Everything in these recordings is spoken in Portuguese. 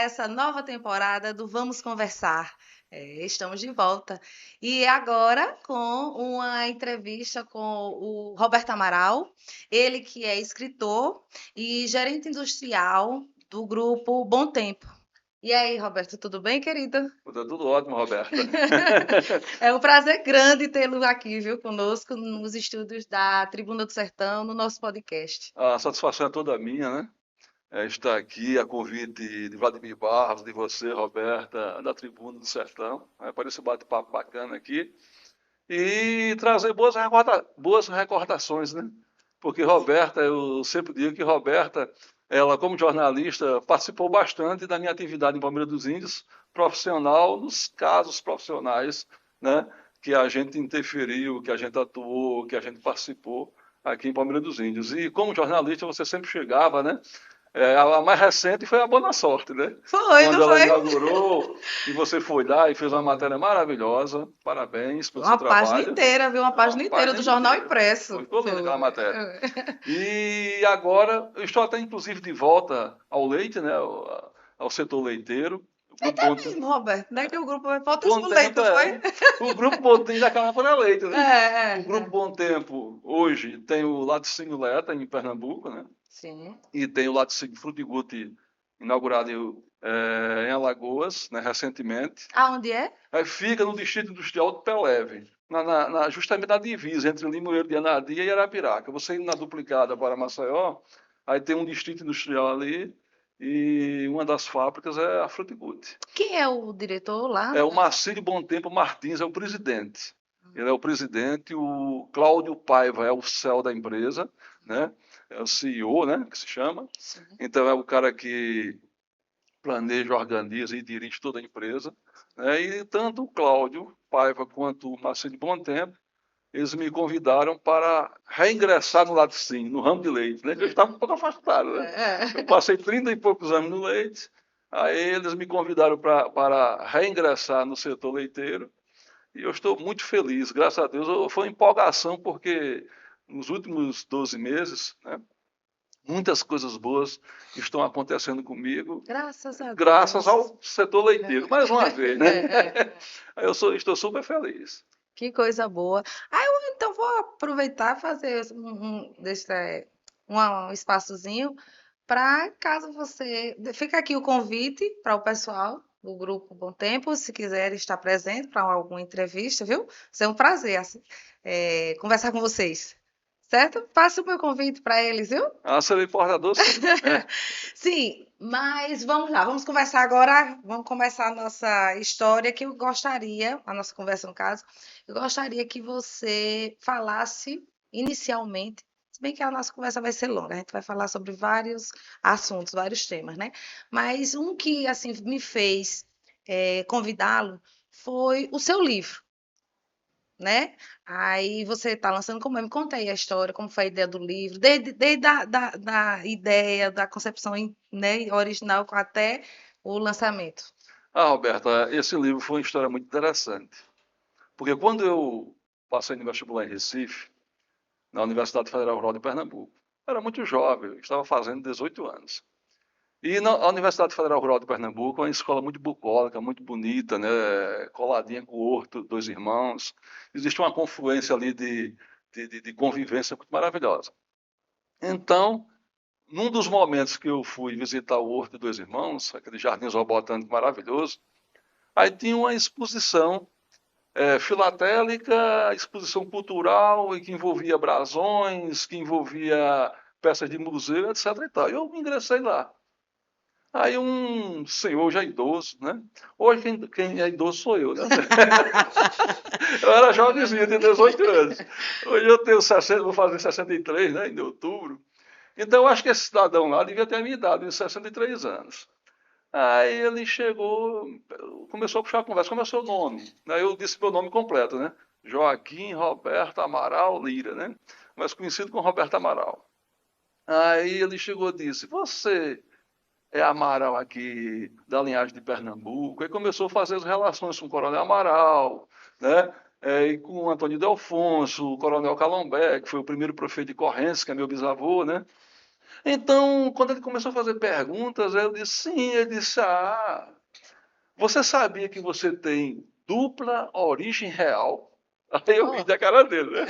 essa nova temporada do Vamos Conversar. Estamos de volta. E agora com uma entrevista com o Roberto Amaral, ele que é escritor e gerente industrial do grupo Bom Tempo. E aí, Roberto, tudo bem, querido? Tudo ótimo, Roberta. É um prazer grande tê-lo aqui, viu, conosco nos estúdios da Tribuna do Sertão, no nosso podcast. A satisfação é toda minha, né? Estar aqui a convite de Vladimir Barros, de você, Roberta, da Tribuna do Sertão, para esse bate-papo bacana aqui. E trazer boas recordações, né? Porque Roberta, eu sempre digo que Roberta, ela como jornalista, participou bastante da minha atividade em Palmeiras dos Índios, profissional, nos casos profissionais, né? Que a gente interferiu, que a gente atuou, que a gente participou aqui em Palmeiras dos Índios. E como jornalista, você sempre chegava, né? A mais recente foi a Boa Sorte, né? Foi, não Quando ela foi? inaugurou e você foi lá e fez uma matéria maravilhosa. Parabéns pelo seu Uma página trabalho. inteira, viu? Uma Uma página inteira página do jornal inteira. impresso. Ficou linda aquela matéria. E agora eu estou até inclusive de volta ao leite, né? Ao setor leiteiro. O Grupo Eita Bom Tempo, mesmo, Roberto. Não é que o grupo vai falta Bom pro Tempo leito, foi? o Grupo Bom Tempo daquela época era leite, né? O Grupo É. Bom Tempo hoje tem o Laticínio Leta em Pernambuco, né? Sim. E tem o laticínio Frutiguti inaugurado em Alagoas, né, recentemente. Aonde é? Aí fica no Distrito Industrial de Peleve, justamente na divisa entre Limoeiro de Anadia e Arapiraca. Você indo na duplicada para Maceió, aí tem um distrito industrial ali e uma das fábricas é a Frutiguti. Quem é o diretor lá? É o Marcílio Bom Tempo Martins, é o presidente. Ele é o presidente, o Cláudio Paiva é o CEO da empresa, né? É o CEO, né, que se chama. Sim. Então é o cara que planeja, organiza e dirige toda a empresa. Né? E tanto o Cláudio Paiva quanto o Marcelo Bom Tempo, eles me convidaram para reingressar no laticínio, no ramo de leite. Né? Eu estava um pouco afastado. Né? Eu passei 30 e poucos anos no leite, aí eles me convidaram para reingressar no setor leiteiro. E eu estou muito feliz, graças a Deus. Foi uma empolgação, porque nos últimos 12 meses, né, muitas coisas boas estão acontecendo comigo, Graças a graças Deus. ao setor leiteiro, mais uma vez, né? É. Estou super feliz. Que coisa boa. Ah, eu então vou aproveitar e fazer um espaçozinho para caso você. Fica aqui o convite para o pessoal do Grupo Bom Tempo, se quiser estar presente para alguma entrevista, viu? Vai ser um prazer assim, conversar com vocês. Certo? Faça o meu convite para eles, viu? Serei portador, sim. Sim, mas vamos lá, vamos conversar agora, vamos começar a nossa história, que eu gostaria, a nossa conversa no caso, eu gostaria que você falasse inicialmente, se bem que a nossa conversa vai ser longa, a gente vai falar sobre vários assuntos, vários temas, né? Mas um que, assim, me fez convidá-lo foi o seu livro, né? Aí você está lançando como é? Me conta aí a história, como foi a ideia do livro, desde da ideia, da concepção, né, original até o lançamento. Roberta, esse livro foi uma história muito interessante. Porque quando eu passei no vestibular em Recife, na Universidade Federal Rural de Pernambuco, eu era muito jovem, eu estava fazendo 18 anos. E a Universidade Federal Rural de Pernambuco é uma escola muito bucólica, muito bonita, né? Coladinha com o Horto dos Irmãos. Existe uma confluência ali de convivência muito maravilhosa. Então, num dos momentos que eu fui visitar o Horto dos Irmãos, aquele jardim zoobotânico maravilhoso, aí tinha uma exposição filatélica, exposição cultural, e que envolvia brasões, que envolvia peças de museu, etc. E tal. Eu ingressei lá. Aí um senhor já idoso, né? Hoje quem é idoso sou eu, né? Eu era jovenzinho, tinha 18 anos. Hoje eu tenho 60, vou fazer 63, né? Em outubro. Então eu acho que esse cidadão lá devia ter a minha idade, uns 63 anos. Aí ele chegou, começou a puxar a conversa, como é o seu nome? Aí eu disse meu nome completo, né? Joaquim Roberto Amaral Lira, né? Mas conhecido como Roberto Amaral. Aí ele chegou e disse, você é Amaral aqui da linhagem de Pernambuco, e começou a fazer as relações com o Coronel Amaral, né? E com o Antônio Delfonso, o Coronel Calombé, que foi o primeiro prefeito de Correntes, que é meu bisavô, né? Então, quando ele começou a fazer perguntas, eu disse, sim, ele disse, você sabia que você tem dupla origem real? Aí eu ri Oh, da cara dele, né?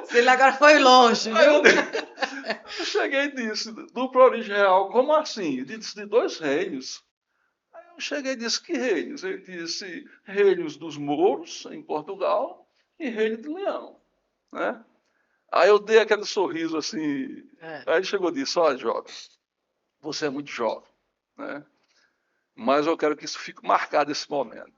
se ele agora foi longe, Aí viu? eu cheguei e disse, dupla origem real, como assim? Ele disse, de dois reinos. Aí eu cheguei e disse, que reinos? Ele disse, reinos dos mouros, em Portugal, e reino de Leão, né? Aí eu dei aquele sorriso assim. É. Aí ele chegou e disse: olha, jovem, você é muito jovem, né? Mas eu quero que isso fique marcado esse momento.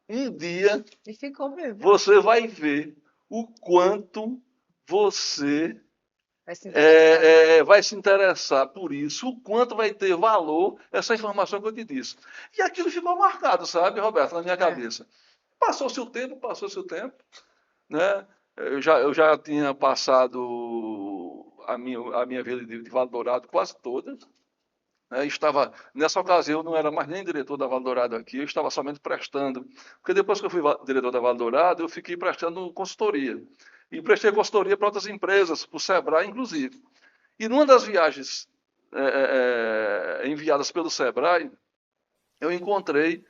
Um dia E ficou mesmo. você vai ver o quanto você Vai se interessar, né? vai se interessar por isso, o quanto vai ter valor essa informação que eu te disse. E aquilo ficou marcado, sabe, Roberto, na minha É. cabeça. Passou-se o tempo, né? Eu já tinha passado a minha vida de Vale Dourado quase toda. Né? Estava, nessa ocasião, eu não era mais nem diretor da Vale Dourado aqui, eu estava somente prestando. Porque depois que eu fui diretor da Vale Dourado, eu fiquei prestando consultoria. E prestei consultoria para outras empresas, para o Sebrae, inclusive. E numa das viagens enviadas pelo Sebrae, eu encontrei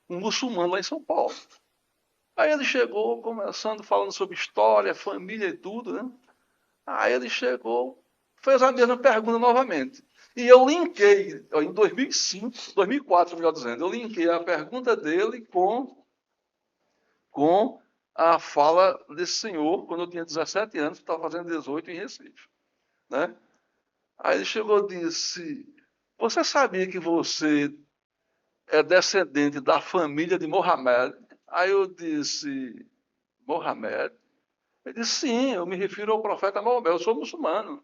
um muçulmano lá em São Paulo. Aí ele chegou, começando, falando sobre história, família e tudo, né? Aí ele chegou, fez a mesma pergunta novamente. E eu linkei, em 2005, 2004, melhor dizendo, eu linkei a pergunta dele com a fala desse senhor, quando eu tinha 17 anos, estava fazendo 18 em Recife. Né? Aí ele chegou e disse, você sabia que você é descendente da família de Mohamed? Aí eu disse, Mohamed? Ele disse, sim, eu me refiro ao profeta Maomé, eu sou muçulmano.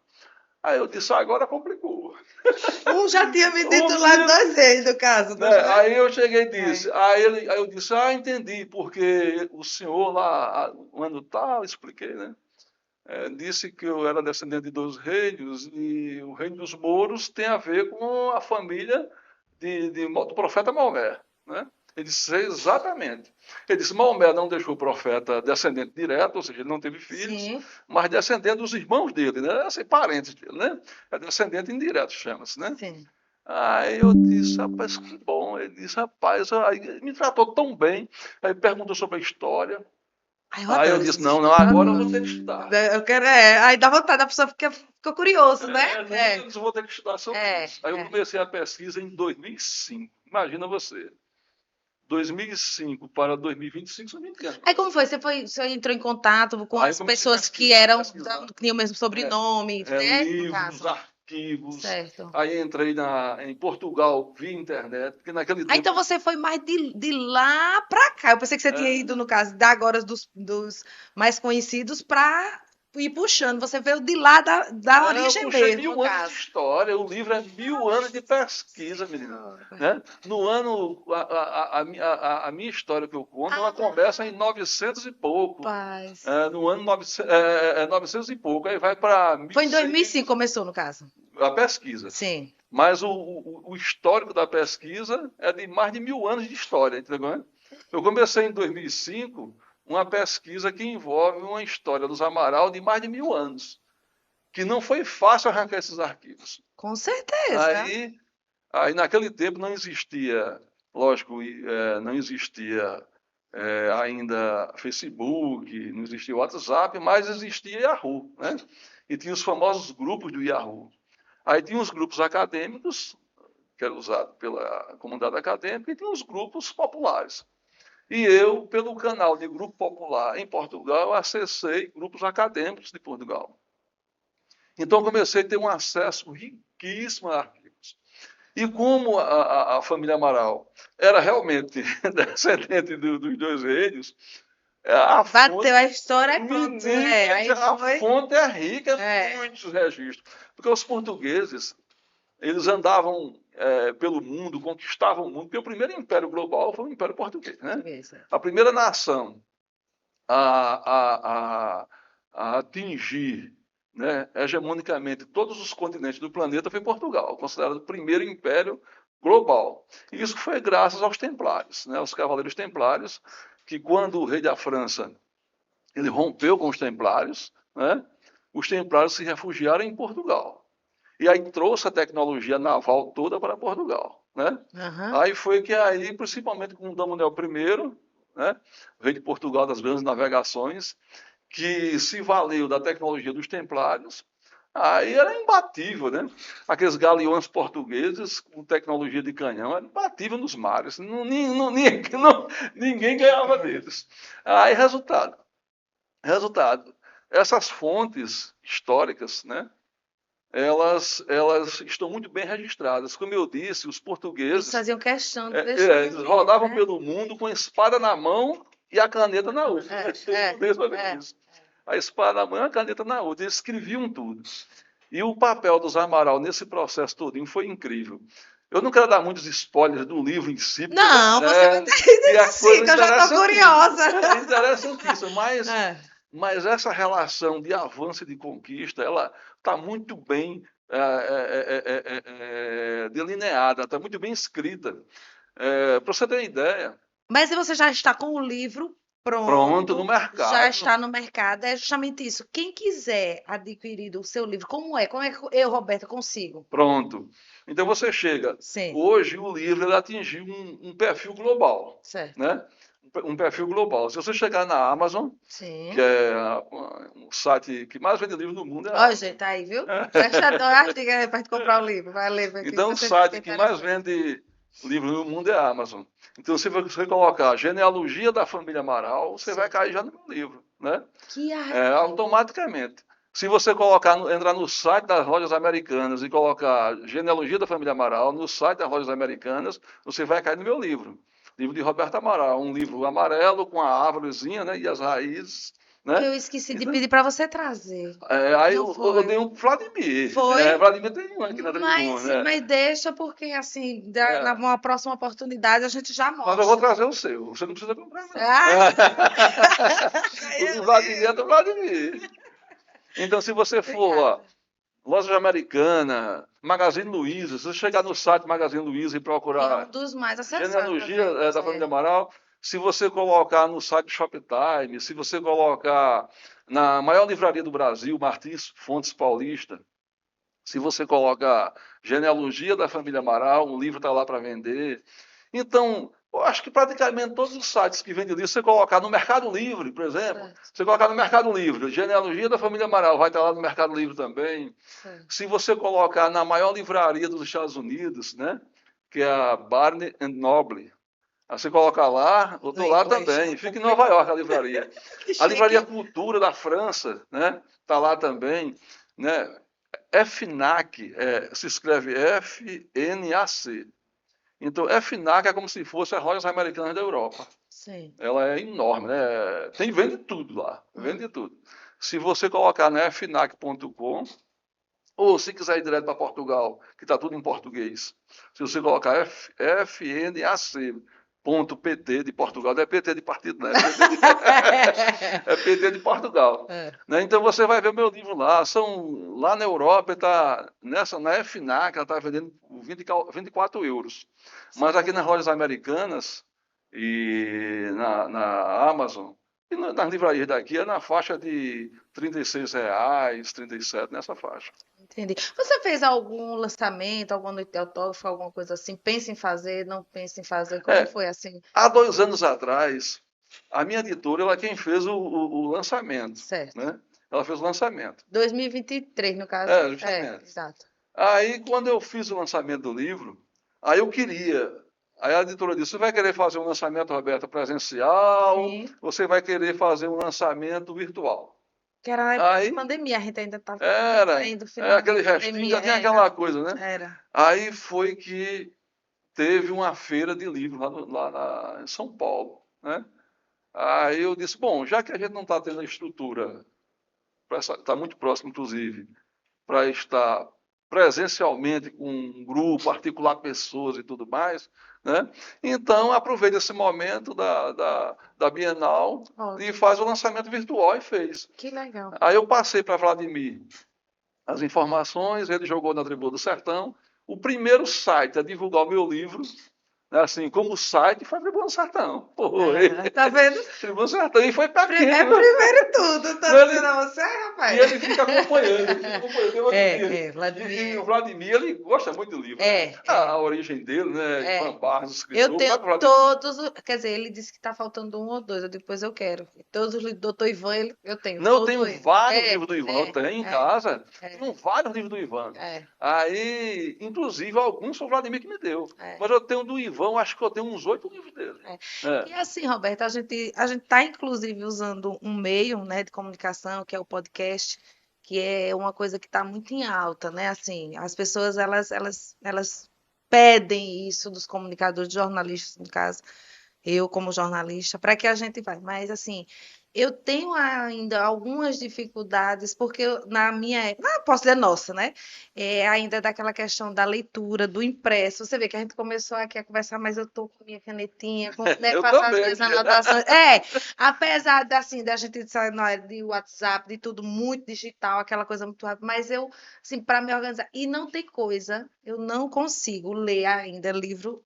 Aí eu disse, agora complicou. Um já tinha me dito Um lá menino, 2 vezes, no caso, não né? foi? Aí eu cheguei e É. disse, aí eu disse, entendi, porque o senhor lá, um ano tal, expliquei, né? Disse que eu era descendente de 2 reinos e o reino dos mouros tem a ver com a família do profeta Maomé, né? Ele disse exatamente. Ele disse, Maomé não deixou o profeta descendente direto, ou seja, ele não teve filhos, Sim, mas descendente dos irmãos dele, né? Assim, parentes dele, né? É descendente indireto, chama-se, né? sim. Aí eu disse, rapaz, que bom. Ele disse, rapaz, aí ele me tratou tão bem. Aí perguntou sobre a história. Ai, eu Aí eu adoro disse, essas não, não, histórias, eu agora eu adoro. vou ter que estudar. Eu quero, aí dá vontade, a pessoa fica curioso, né? Não, eu disse, vou ter que estudar sobre É, isso. Aí eu é. comecei a pesquisa em 2005. Imagina você. 2005 para 2025, se não me engano. Aí como foi? Você entrou em contato com Aí eu as comecei a pessoas que pesquisar, eram, pesquisar. que tinham o mesmo sobrenome, né? No Livros, caso. arquivos. Certo. Aí entrei em Portugal via internet, porque naquele Ah, então tempo. você foi mais de lá pra cá. Eu pensei que você tinha ido, É, no caso, da agora dos mais conhecidos pra ir puxando. Você veio de lá da Não, eu origem puxei mesmo, no 1000 anos de caso. história. O livro é 1000 anos de pesquisa, menina. Senhora. Né? No ano, a minha história que eu conto, ela Ah, começa em 900 e pouco. rapaz. No ano 900, 900 e pouco. Aí vai para Foi em 2005 que 1600 começou, no caso. a pesquisa. Sim. Mas o histórico da pesquisa é de mais de 1000 anos de história, entendeu? Eu comecei em 2005 uma pesquisa que envolve uma história dos Amaral de mais de 1000 anos, que não foi fácil arrancar esses arquivos. Com certeza. Aí, aí naquele tempo não existia, lógico, não existia ainda Facebook, não existia WhatsApp, mas existia Yahoo, né? E tinha os famosos grupos do Yahoo. Aí tinha os grupos acadêmicos, que era usado pela comunidade acadêmica, e tinha os grupos populares. E eu, pelo canal de Grupo Popular em Portugal, acessei grupos acadêmicos de Portugal. Então comecei a ter um acesso riquíssimo a arquivos. E como a família Amaral era realmente descendente dos 2 reinos, a Bateu fonte, a história, pronto. É, aí menina, a foi. fonte é rica, É. muitos registros. Porque os portugueses, eles andavam pelo mundo, conquistavam o mundo, porque o primeiro império global foi o Império Português. Né? Portuguesa. A primeira nação a, a, a atingir, né, hegemonicamente todos os continentes do planeta foi Portugal, considerado o primeiro império global. E isso foi graças aos templários, né, aos cavaleiros templários, que quando o rei da França ele rompeu com os templários, né, os templários se refugiaram em Portugal. e aí trouxe a tecnologia naval toda para Portugal, né? Aham. Aí foi que aí, principalmente com o Dom Manuel I, né, rei de Portugal das grandes navegações, que se valeu da tecnologia dos templários, aí era imbatível, né? Aqueles galeões portugueses com tecnologia de canhão, era imbatível nos mares, ninguém ganhava deles. Aí, resultado, essas fontes históricas, né? Elas estão muito bem registradas. Como eu disse, os Eles portugueses faziam questão de deixar no eles livro, rodavam né? pelo mundo com a espada na mão e a caneta na outra. É. A espada na mão e a caneta na outra. Eles escreviam tudo. E o papel dos Amaral nesse processo todinho foi incrível. Eu não quero dar muitos spoilers do livro em si, porque Não, você me que diz é assim, coisa que eu já estou curiosa. interessantíssima, É. mas essa relação de avanço e de conquista, ela está muito bem delineada, está muito bem escrita. Para você ter uma ideia, Mas se você já está com o livro pronto, no pronto, já mercado, está no mercado, é justamente isso. Quem quiser adquirir o seu livro, como é? Como é que eu, Roberta, consigo? pronto. Então você chega. Sim, Hoje o livro ele atingiu um perfil global, certo. né? Um perfil global. Se você chegar na Amazon, que Sim. é o site que mais vende livro no mundo, é a Ó, Amazon. gente, tá aí, viu? Fecha a diga aí pra gente comprar o livro. Vai ler aqui, Então, o você fica site que mais interessante. vende livro no mundo é a Amazon. Então, se você colocar Genealogia da Família Amaral, você vai Sim. cair já no meu livro, né? Que arrepiado. Automaticamente. Se você entrar no site das lojas americanas e colocar Genealogia da Família Amaral, no site das lojas americanas, você vai cair no meu livro. Livro de Roberto Amaral, um livro amarelo com a árvorezinha, né, e as raízes, né? Eu esqueci de Então, pedir para você trazer. aí Não eu dei foi? um Vladimir. Foi? Vladimir tem um aqui na tribuna, né? Mas deixa, porque assim, É, numa próxima oportunidade a gente já mas eu vou mostra. trazer o seu. Você não precisa comprar, não. Ah, O do Vladimir é do Vladimir. Então, se você for, ó, obrigada. loja americana, Magazine Luiza, se você chegar no site Magazine Luiza e Que é um procurar dos mais acessados às genealogia vezes. da família Amaral, se você colocar no site Shoptime, se você colocar na maior livraria do Brasil, Martins Fontes Paulista, se você colocar genealogia da família Amaral, um livro está lá para vender. Então, eu acho que praticamente todos os sites que vendem livro, você colocar no Mercado Livre, por exemplo, Certo, você colocar no Mercado Livre, genealogia da família Amaral, vai estar lá no Mercado Livre também. certo. Se você colocar na maior livraria dos Estados Unidos, né, que é a Barnes and Noble, aí você coloca lá, eu No estou lá inglês já também, fica em Nova complicou. York a livraria. Que A livraria chique. Cultura da França, né, está lá também, né, FNAC, se escreve FNAC. Então, FNAC é como se fosse as lojas americanas da Europa. Sim. Ela é enorme, né? Vende tudo lá, Hum. vende tudo. Se você colocar na fnac.com, ou se quiser ir direto para Portugal, que está tudo em português, se você colocar fnac.pt de Portugal, não é PT de partido, não, é PT de Portugal. É. Né? Então você vai ver o meu livro lá. Lá na Europa, na FNAC, ela está vendendo por 24 euros. Mas aqui nas lojas americanas e na Amazon, e nas livrarias daqui, é na faixa de R$ 36, 37, nessa faixa. Entendi. Você fez algum lançamento, alguma noite de autógrafo, alguma coisa assim? Pensa em fazer, não pensa em fazer? Como É, foi assim? há 2 anos atrás, a minha editora, ela é quem fez o lançamento, Certo. né? Ela fez o lançamento. 2023, no caso. É, Justamente. exato. Aí, quando eu fiz o lançamento do livro, aí eu queria. Aí a editora disse: você vai querer fazer um lançamento, Roberta, presencial? Sim. Você vai querer fazer um lançamento virtual? Que era na época de Aí pandemia, a gente ainda estava era, saindo finalmente aquele da restinho, pandemia. ainda tinha aquela coisa, né? Era. Aí foi que teve uma feira de livro em São Paulo, né? Aí eu disse: bom, já que a gente não está tendo a estrutura, está muito próximo, inclusive, para estar presencialmente com um grupo, articular pessoas e tudo mais, né? Então, aproveita esse momento da Bienal e Ótimo. faz o lançamento virtual e fez. Que legal. Aí eu passei para Vladimir as informações, ele jogou na Tribuna do Sertão. O primeiro site a divulgar o meu livro Assim, como site, foi Tribuna Sertão. Tá vendo? Tribuna Sertão. E foi É pequeno. primeiro tudo, tá Ele, dizendo a você, e rapaz? ele fica acompanhando, ele fica acompanhando. Tem outro dia. E Vladimir. o Vladimir, ele gosta muito do livro, né? A origem dele, né? Ivan Barros, Eu escritor, o tenho próprio Vladimir. todos, quer dizer, ele disse que tá faltando um ou dois, depois eu quero. Todos os livros do Dr. Ivan, eu tenho, Não, eu todo tenho ele. vários livros do Ivan, eu tenho em É, casa. é, Tenho vários livros do Ivan. é, Aí, inclusive, alguns foi o Vladimir que me deu. é. Mas eu tenho do Ivan, acho que eu tenho uns 8 livros dele. É. É. E assim, Roberto, a gente está inclusive usando um meio, né, de comunicação, que é o podcast, que é uma coisa que está muito em alta, né? Assim, as pessoas elas pedem isso dos comunicadores, jornalistas, no caso, eu como jornalista, para que a gente vá. Mas assim, eu tenho ainda algumas dificuldades, porque na minha época, posso dizer nossa, né? Ainda daquela questão da leitura, do impresso. Você vê que a gente começou aqui a conversar, mas eu estou com minha canetinha, né, Eu faço as também. minhas anotações. Apesar assim, da gente sair na área de WhatsApp, de tudo muito digital, aquela coisa muito rápida, mas eu, assim, para me organizar. E não tem coisa, eu não consigo ler ainda livro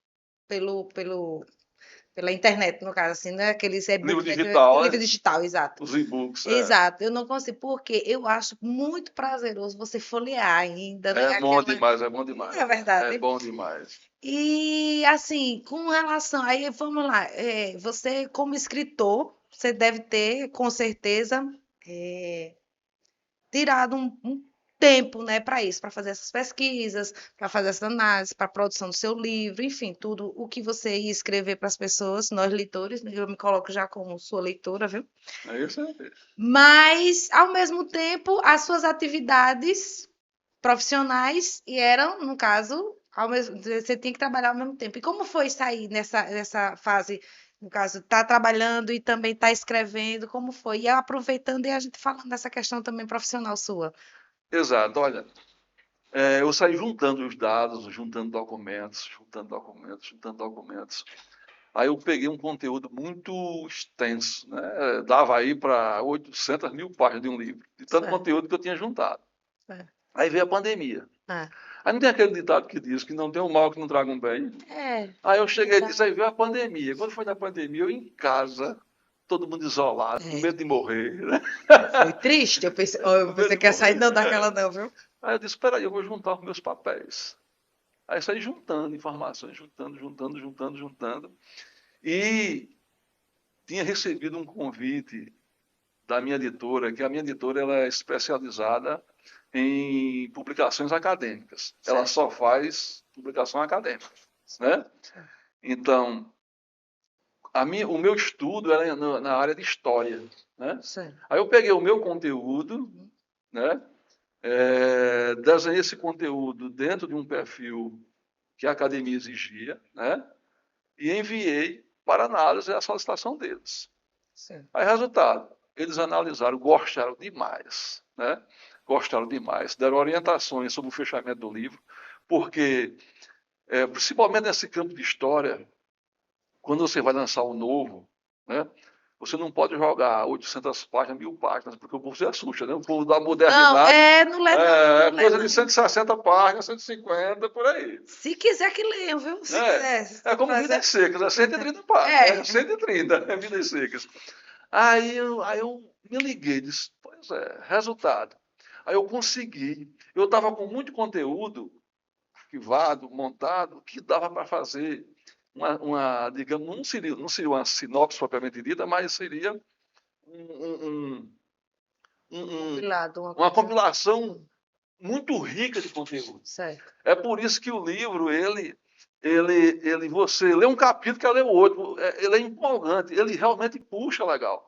pela internet, no caso, assim, não é aqueles Livro e-book, o digital, livro né? digital, exato. Os e-books. Exato, eu não consigo, porque eu acho muito prazeroso você folhear ainda, né? É bom demais, é bom demais. Não é É verdade? bom demais. E, assim, com relação. Aí, vamos lá, você, como escritor, você deve ter, com certeza, é, tirado um tempo, né, para isso, para fazer essas pesquisas, para fazer essa análise, para a produção do seu livro, enfim, tudo o que você ia escrever para as pessoas, nós leitores, né, eu me coloco já como sua leitora, viu? É isso aí. Mas, ao mesmo tempo, as suas atividades profissionais e eram, no caso, você tinha que trabalhar ao mesmo tempo. E como foi sair nessa fase, no caso, tá trabalhando e também tá escrevendo, como foi? E aproveitando e a gente falando dessa questão também profissional sua. Exato, olha, eu saí juntando os dados, juntando documentos. Aí eu peguei um conteúdo muito extenso, né? Dava aí para 800 mil páginas de um livro, de tanto Certo. conteúdo que eu tinha juntado. É. Aí veio a pandemia. É. Aí não tem aquele ditado que diz que não tem um mal que não traga um bem. É, Aí eu cheguei e disse, verdade. aí veio a pandemia. Quando foi na pandemia, eu em casa, todo mundo isolado, com medo de morrer, né? Foi triste. Eu pensei, Com medo você de quer sair morrer. não daquela não, viu? Aí eu disse, espera aí, eu vou juntar os meus papéis. Aí saí juntando informações, juntando. E tinha recebido um convite da minha editora, que a minha editora ela é especializada em publicações acadêmicas. Ela Certo. só faz publicação acadêmica, né? Então, o meu estudo era na área de história, né? Certo. Aí eu peguei o meu conteúdo, né? Desenhei esse conteúdo dentro de um perfil que a academia exigia, né? E enviei para análise a solicitação deles. Certo. Aí, resultado, eles analisaram, gostaram demais, né? Gostaram demais, deram orientações sobre o fechamento do livro, porque, principalmente nesse campo de história, quando você vai lançar um novo, né? Você não pode jogar 800 páginas, 1000 páginas, porque o povo se assusta, né? O povo da Não, modernidade não lê não, é não lê coisa de não. 160 páginas, 150, por aí. Se quiser que leiam, viu? Se quiser. É como fazer- Vidas Secas, é 130 páginas, É. 130 Vidas Secas. Aí eu me liguei, disse, pois é, resultado. Aí eu consegui. Eu estava com muito conteúdo arquivado, montado, que dava para fazer digamos, não seria uma sinopse propriamente dita, mas seria um, Compilado, uma uma coisa. compilação muito rica de conteúdo. Certo. É por isso que o livro, você lê um capítulo, quer ler o outro. Ele é empolgante, ele realmente puxa legal.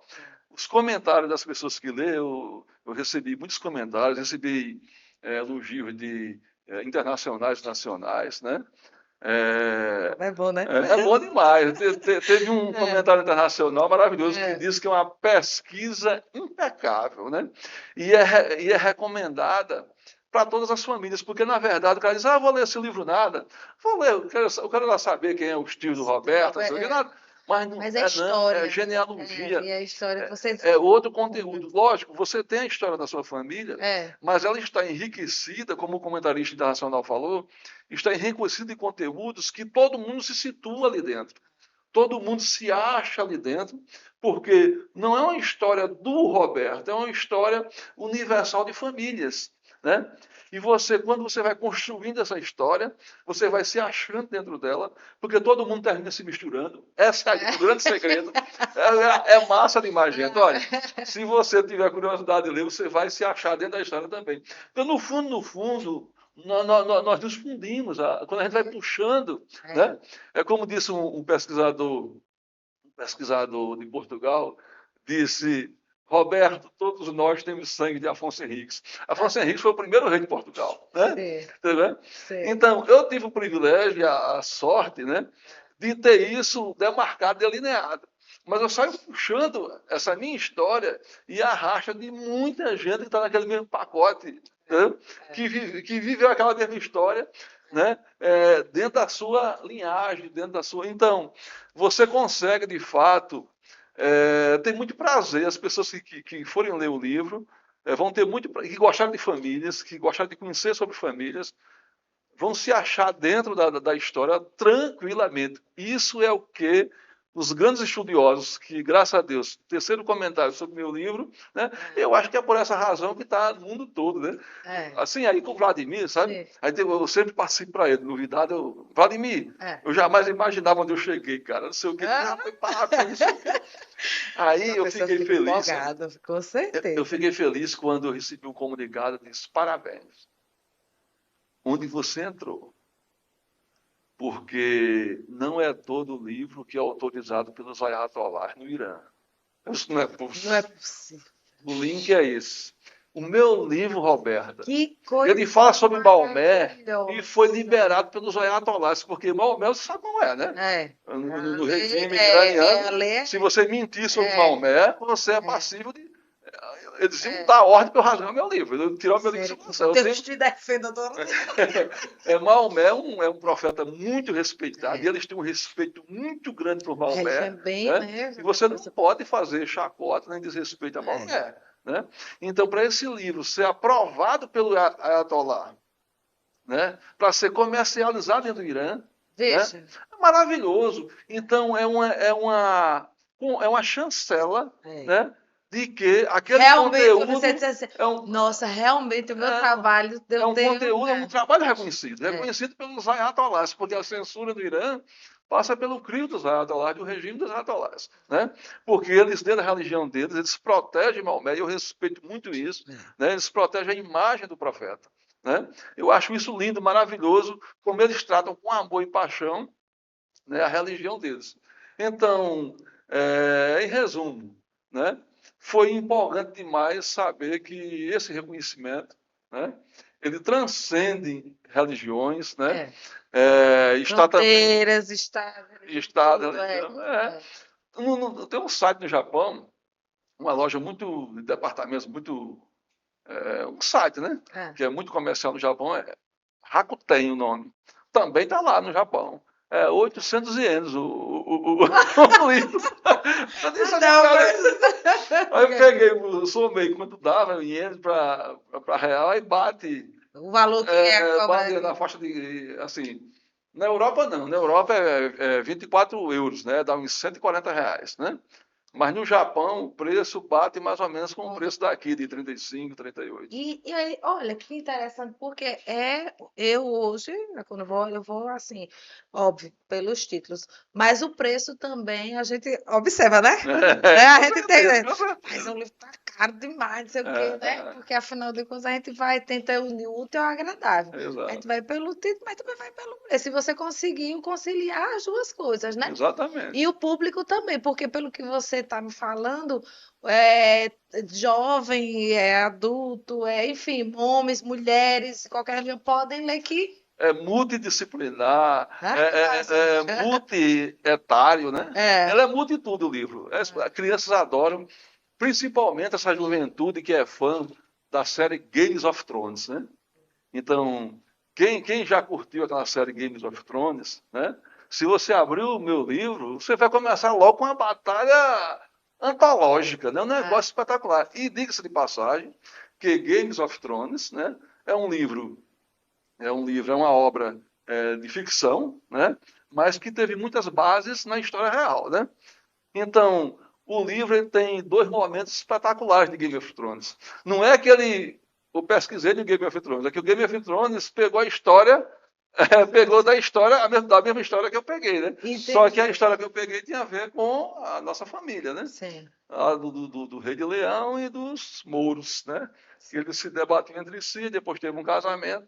Os comentários das pessoas que lêem, eu recebi muitos comentários, recebi elogios de internacionais e nacionais, né? É bom, né? É bom demais. Teve um É. comentário internacional maravilhoso que É. diz que é uma pesquisa impecável, né? E é recomendada para todas as famílias, porque na verdade o cara diz, vou ler esse livro nada, vou ler, eu quero lá saber quem é os tios do Roberto, não sei o que, nada. Mas não Mas é é, não, é história. genealogia, E a história você. é outro conteúdo. Lógico, você tem a história da sua família, É, mas ela está enriquecida, como o comentarista internacional falou, está enriquecida em conteúdos que todo mundo se situa ali dentro. Todo mundo se acha ali dentro, porque não é uma história do Roberto, é uma história universal de famílias, né? E você, quando você vai construindo essa história, você vai se achando dentro dela, porque todo mundo termina se misturando. Esse é o grande segredo. É massa demais, gente. Olha, se você tiver curiosidade de ler, você vai se achar dentro da história também. Então, no fundo, nós nos fundimos. Quando a gente vai puxando, né? É como disse um pesquisador de Portugal, disse: Roberto, todos nós temos sangue de Afonso Henriques. Afonso Henriques foi o primeiro rei de Portugal, né? sim, Entendeu? sim. Então, eu tive o privilégio, a sorte, né, de ter isso demarcado, delineado. Mas eu saio puxando essa minha história e a racha de muita gente que está naquele mesmo pacote, né? Que viveu aquela mesma história, né? Dentro da sua linhagem, dentro da sua. Então, você consegue, de fato, ter muito prazer. As pessoas que forem ler o livro vão ter muito. Que gostaram de famílias, que gostaram de conhecer sobre famílias, vão se achar dentro da história tranquilamente. Isso é o que os grandes estudiosos, que, graças a Deus, terceiro comentário sobre meu livro, né, eu acho que é por essa razão que está no mundo todo. Né? É, Assim, aí com o Vladimir, sabe? sim, Aí eu sempre participo para ele, novidade, Vladimir, é. eu jamais imaginava onde eu cheguei, cara. Não sei o que, Ah, foi parar com isso. Aí a eu pessoa fiquei fica feliz, sabe? empolgada, com Eu certeza. fiquei feliz quando eu recebi um comunicado que disse: parabéns, onde você entrou, porque não é todo livro que é autorizado pelos ayatollahs no Irã. Isso não é Não é possível. possível. O link é esse. O meu livro, Roberta, Que ele coisa fala sobre Maomé e foi maravilhosa. liberado pelos ayatollahs, porque Maomé, você sabe como é, né? É. No Ali regime iraniano, ali se você mentir sobre é, Maomé, você é é, passível de. Eles iam é. dar ordem para eu rasgar meu livro, eu tirar o meu livro de circulação. Eu Deus tenho. te defenda, dona. Maomé é um profeta muito respeitado, e É. eles têm um respeito muito grande por A religião Maomé, é bem, né? né? E você não Coisa- pode fazer chacota nem desrespeito a É. Maomé. Né? Então, para esse livro ser aprovado pelo Ayatollah, né, para ser comercializado dentro do Irã, né, Veja. é maravilhoso. Então, é uma chancela, É. né, de que aquele Realmente, quando você diz conteúdo assim, é um, nossa, realmente o meu é, trabalho, é eu um tenho. conteúdo, é um trabalho reconhecido, É. reconhecido pelos ayatollahs, porque a censura do Irã passa pelo crivo dos ayatollahs, do regime dos ayatollahs, né? Porque eles, dentro da religião deles, eles protegem Maomé, e eu respeito muito isso, né? Eles protegem a imagem do profeta, né? Eu acho isso lindo, maravilhoso, como eles tratam com amor e paixão, né, a religião deles. Então, em resumo, né, foi empolgante demais saber que esse reconhecimento, né, ele transcende religiões, né, É. está também Fronteiras, estados, religião, estado, tudo. É. religião, É. tem um site no Japão, uma loja muito de departamentos muito um site, né, É. que é muito comercial no Japão, Rakuten o nome. Também está lá no Japão. 800 ienes o livro. Eu disse Ah, a minha não, cara. Aí eu mas. peguei, somei quanto dava em ienes para real, aí bate, O valor que é a cobra bate na aqui. faixa de, assim, na Europa não, na Europa é 24 euros, né, dá uns R$ 140, né? Mas no Japão o preço bate mais ou menos com o preço daqui, de 35, 38. E aí, olha, que interessante, porque eu hoje, né, quando eu vou assim, óbvio, pelos títulos, mas o preço também a gente observa, né? Né? A Com gente tem, certeza, né? com Mas certeza. o livro tá caro demais, não sei o quê, né? É, Porque afinal de contas a gente vai tentar unir o útil ao agradável. A gente exato. vai pelo título, mas também vai pelo preço. Se você conseguiu conciliar as duas coisas, né? E Exatamente. o público também, porque pelo que você está me falando, é jovem, é adulto, enfim, homens, mulheres, qualquer religião podem ler que. É multidisciplinar, Ah, que massa! é multi-etário, né? É, Ela é multitudo o livro. As crianças adoram, principalmente essa juventude que é fã da série Games of Thrones, né? Então, quem já curtiu aquela série Games of Thrones, né? se você abrir o meu livro, você vai começar logo com uma batalha antológica, né? Um negócio espetacular. E diga-se de passagem que Games of Thrones, né, é um livro, é uma obra de ficção, né, mas que teve muitas bases na história real, né? Então, o livro ele tem dois momentos espetaculares de Game of Thrones. Não é que eu pesquisei de Game of Thrones, é que o Game of Thrones pegou a história, pegou da mesma história que eu peguei, né? Entendi. Só que a história que eu peguei tinha a ver com a nossa família, né? Sim. Do Rei de Leão e dos Mouros, né? Eles se debatiam entre si, depois teve um casamento.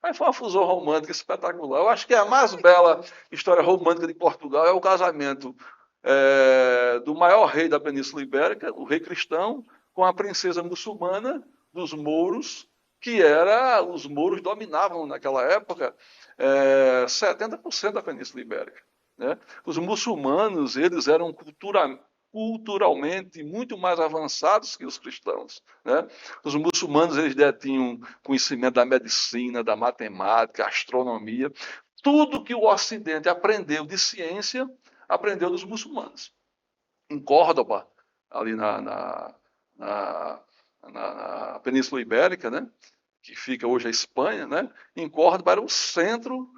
Aí foi uma fusão romântica espetacular. Eu acho que a mais bela história romântica de Portugal é o casamento do maior rei da Península Ibérica, o rei cristão, com a princesa muçulmana dos mouros, os mouros dominavam naquela época 70% da Península Ibérica. Né? Os muçulmanos, eles eram culturalmente muito mais avançados que os cristãos. Né? Os muçulmanos, eles detinham conhecimento da medicina, da matemática, astronomia, tudo que o Ocidente aprendeu de ciência, aprendeu dos muçulmanos. Em Córdoba, ali na Península Ibérica, né, que fica hoje a Espanha, né, em Córdoba era o centro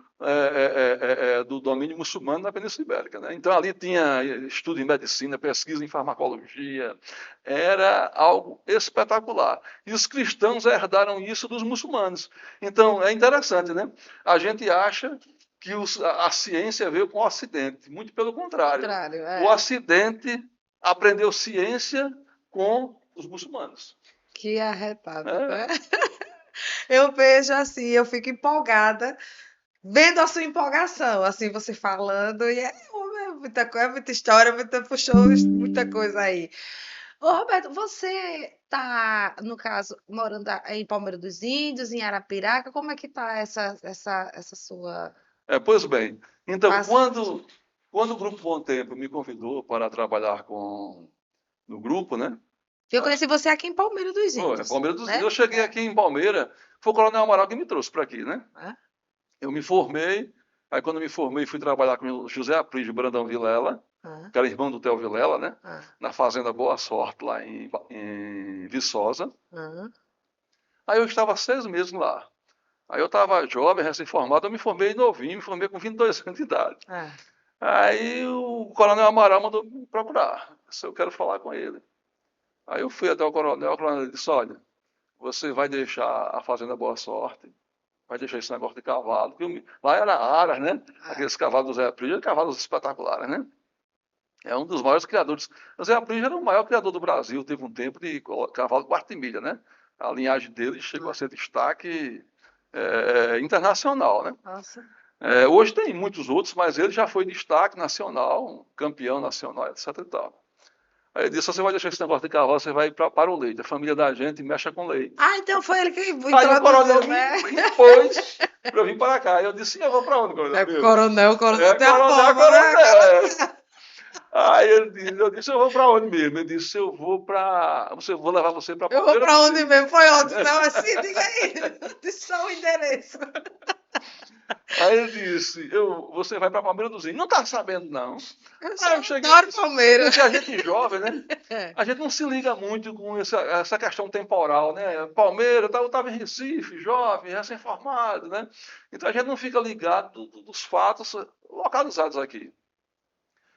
do domínio muçulmano na Península Ibérica. Né? Então ali tinha estudo em medicina, pesquisa em farmacologia, era algo espetacular. E os cristãos herdaram isso dos muçulmanos. Então é interessante, né? A gente acha que a ciência veio com o Ocidente. Muito pelo contrário. O Ocidente aprendeu ciência com os muçulmanos. Que arretado, né? Eu vejo assim, eu fico empolgada, vendo a sua empolgação, assim, você falando, e muita história, puxou muita coisa aí. Ô, Roberto, você tá, no caso, morando em Palmeira dos Índios, em Arapiraca, como é que tá essa sua... Pois bem, então, quando o Grupo Bom Tempo me convidou para trabalhar no grupo, né? Eu conheci você aqui em Palmeira dos Índios. Palmeira dos né? Índios. Eu cheguei aqui em Palmeira, foi o Coronel Amaral que me trouxe para aqui, né? Eu me formei, aí quando me formei fui trabalhar com o José Aprígio Brandão Vilela, que era irmão do Theo Vilela, né? Na fazenda Boa Sorte, lá em Viçosa. Aí eu estava 6 meses lá. Aí eu estava jovem, recém-formado, eu me formei novinho, me formei com 22 anos de idade. Aí o Coronel Amaral mandou me procurar, se eu quero falar com ele. Aí eu fui até o coronel disse, olha, você vai deixar a Fazenda Boa Sorte, vai deixar esse negócio de cavalo. Porque lá era Aras, né? Aqueles cavalos do Zé Aprígio, cavalos espetaculares, né? É um dos maiores criadores. O Zé Aprígio era o maior criador do Brasil, teve um tempo de cavalo de quarta milha, né? A linhagem dele chegou a ser destaque internacional, né? Nossa. Hoje tem muitos outros, mas ele já foi destaque nacional, campeão nacional, etc. E tal. Aí ele disse, você vai deixar esse negócio de cavalo, você vai para o leite. A família da gente mexe com leite. Então foi ele que introduziu, aí o coronel me pôs para eu vir para cá. Aí eu disse, eu vou para onde, coronel? Coronel tem a coronel. Aí eu disse, eu vou para onde mesmo? Ele disse, eu vou levar você para Palmeira. Eu vou para onde mesmo? Foi onde? Não, assim, diga aí. Disse só o endereço. Aí ele disse, você vai para Palmeira dos Índios. Não está sabendo, não. Eu cheguei, adoro Palmeira. Porque a gente jovem, né? A gente não se liga muito com essa questão temporal, né? Palmeira, eu estava em Recife, jovem, recém-formado, né? Então a gente não fica ligado dos fatos localizados aqui.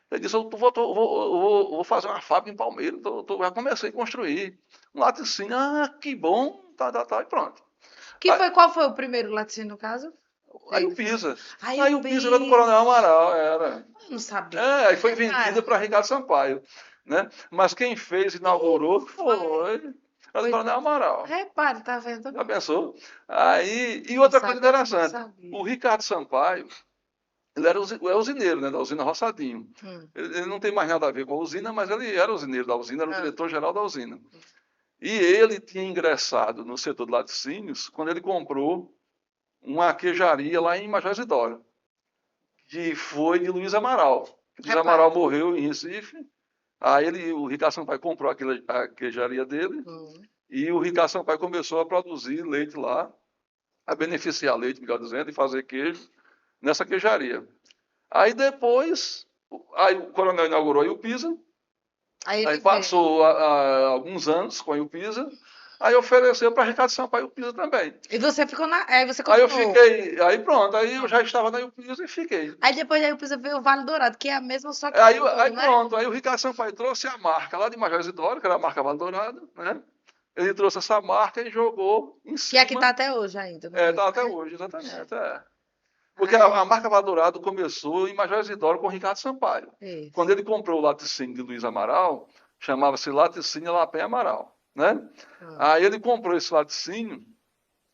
Ele disse, eu vou fazer uma fábrica em Palmeira, já comecei a construir um laticínio. Que bom, e pronto. Qual foi o primeiro laticínio, no caso? Aí o Pisa. Aí o Pisa era do Coronel Amaral, era. Eu não sabia. Aí foi vendida para Ricardo Sampaio. Né? Mas quem inaugurou foi o Coronel Amaral. Repare, tá vendo? Já pensou? E outra coisa interessante, o Ricardo Sampaio, ele era usineiro, né, da usina Roçadinho. Ele não tem mais nada a ver com a usina, mas ele era usineiro da usina, era o diretor-geral da usina. E ele tinha ingressado no setor de laticínios quando ele comprou uma queijaria lá em Major Isidoro, que foi de Luiz Amaral. Luiz Amaral morreu em Recife, aí o Ricardo Sampaio comprou a queijaria dele, e o Ricardo Sampaio começou a produzir leite lá, a beneficiar leite, melhor dizendo, e fazer queijo nessa queijaria. Aí depois, aí o coronel inaugurou a Iupisa, Aí aí ele veio. passou alguns anos com a Iupisa, aí ofereceu para Ricardo Sampaio a Iupisa também. E você ficou na. Aí você Aí eu continuou. fiquei, aí pronto, aí eu já estava na Iupisa e fiquei. Aí depois aí você veio o Vale Dourado, que é a mesma, só que Aí mudou, né? pronto, aí o Ricardo Sampaio trouxe a marca lá de Major Isidoro, que era a marca Valdorado, né? Ele trouxe essa marca e jogou em Que aqui cima. tá até hoje ainda, no caso, Tá até né? hoje, exatamente. Porque Ah, a é. marca Valdorado começou em Major Isidoro com o Ricardo Sampaio. Quando Isso. ele comprou o laticínio de Luiz Amaral, chamava-se Laticínio Lapé Amaral, né? Ah, Aí ele comprou esse laticínio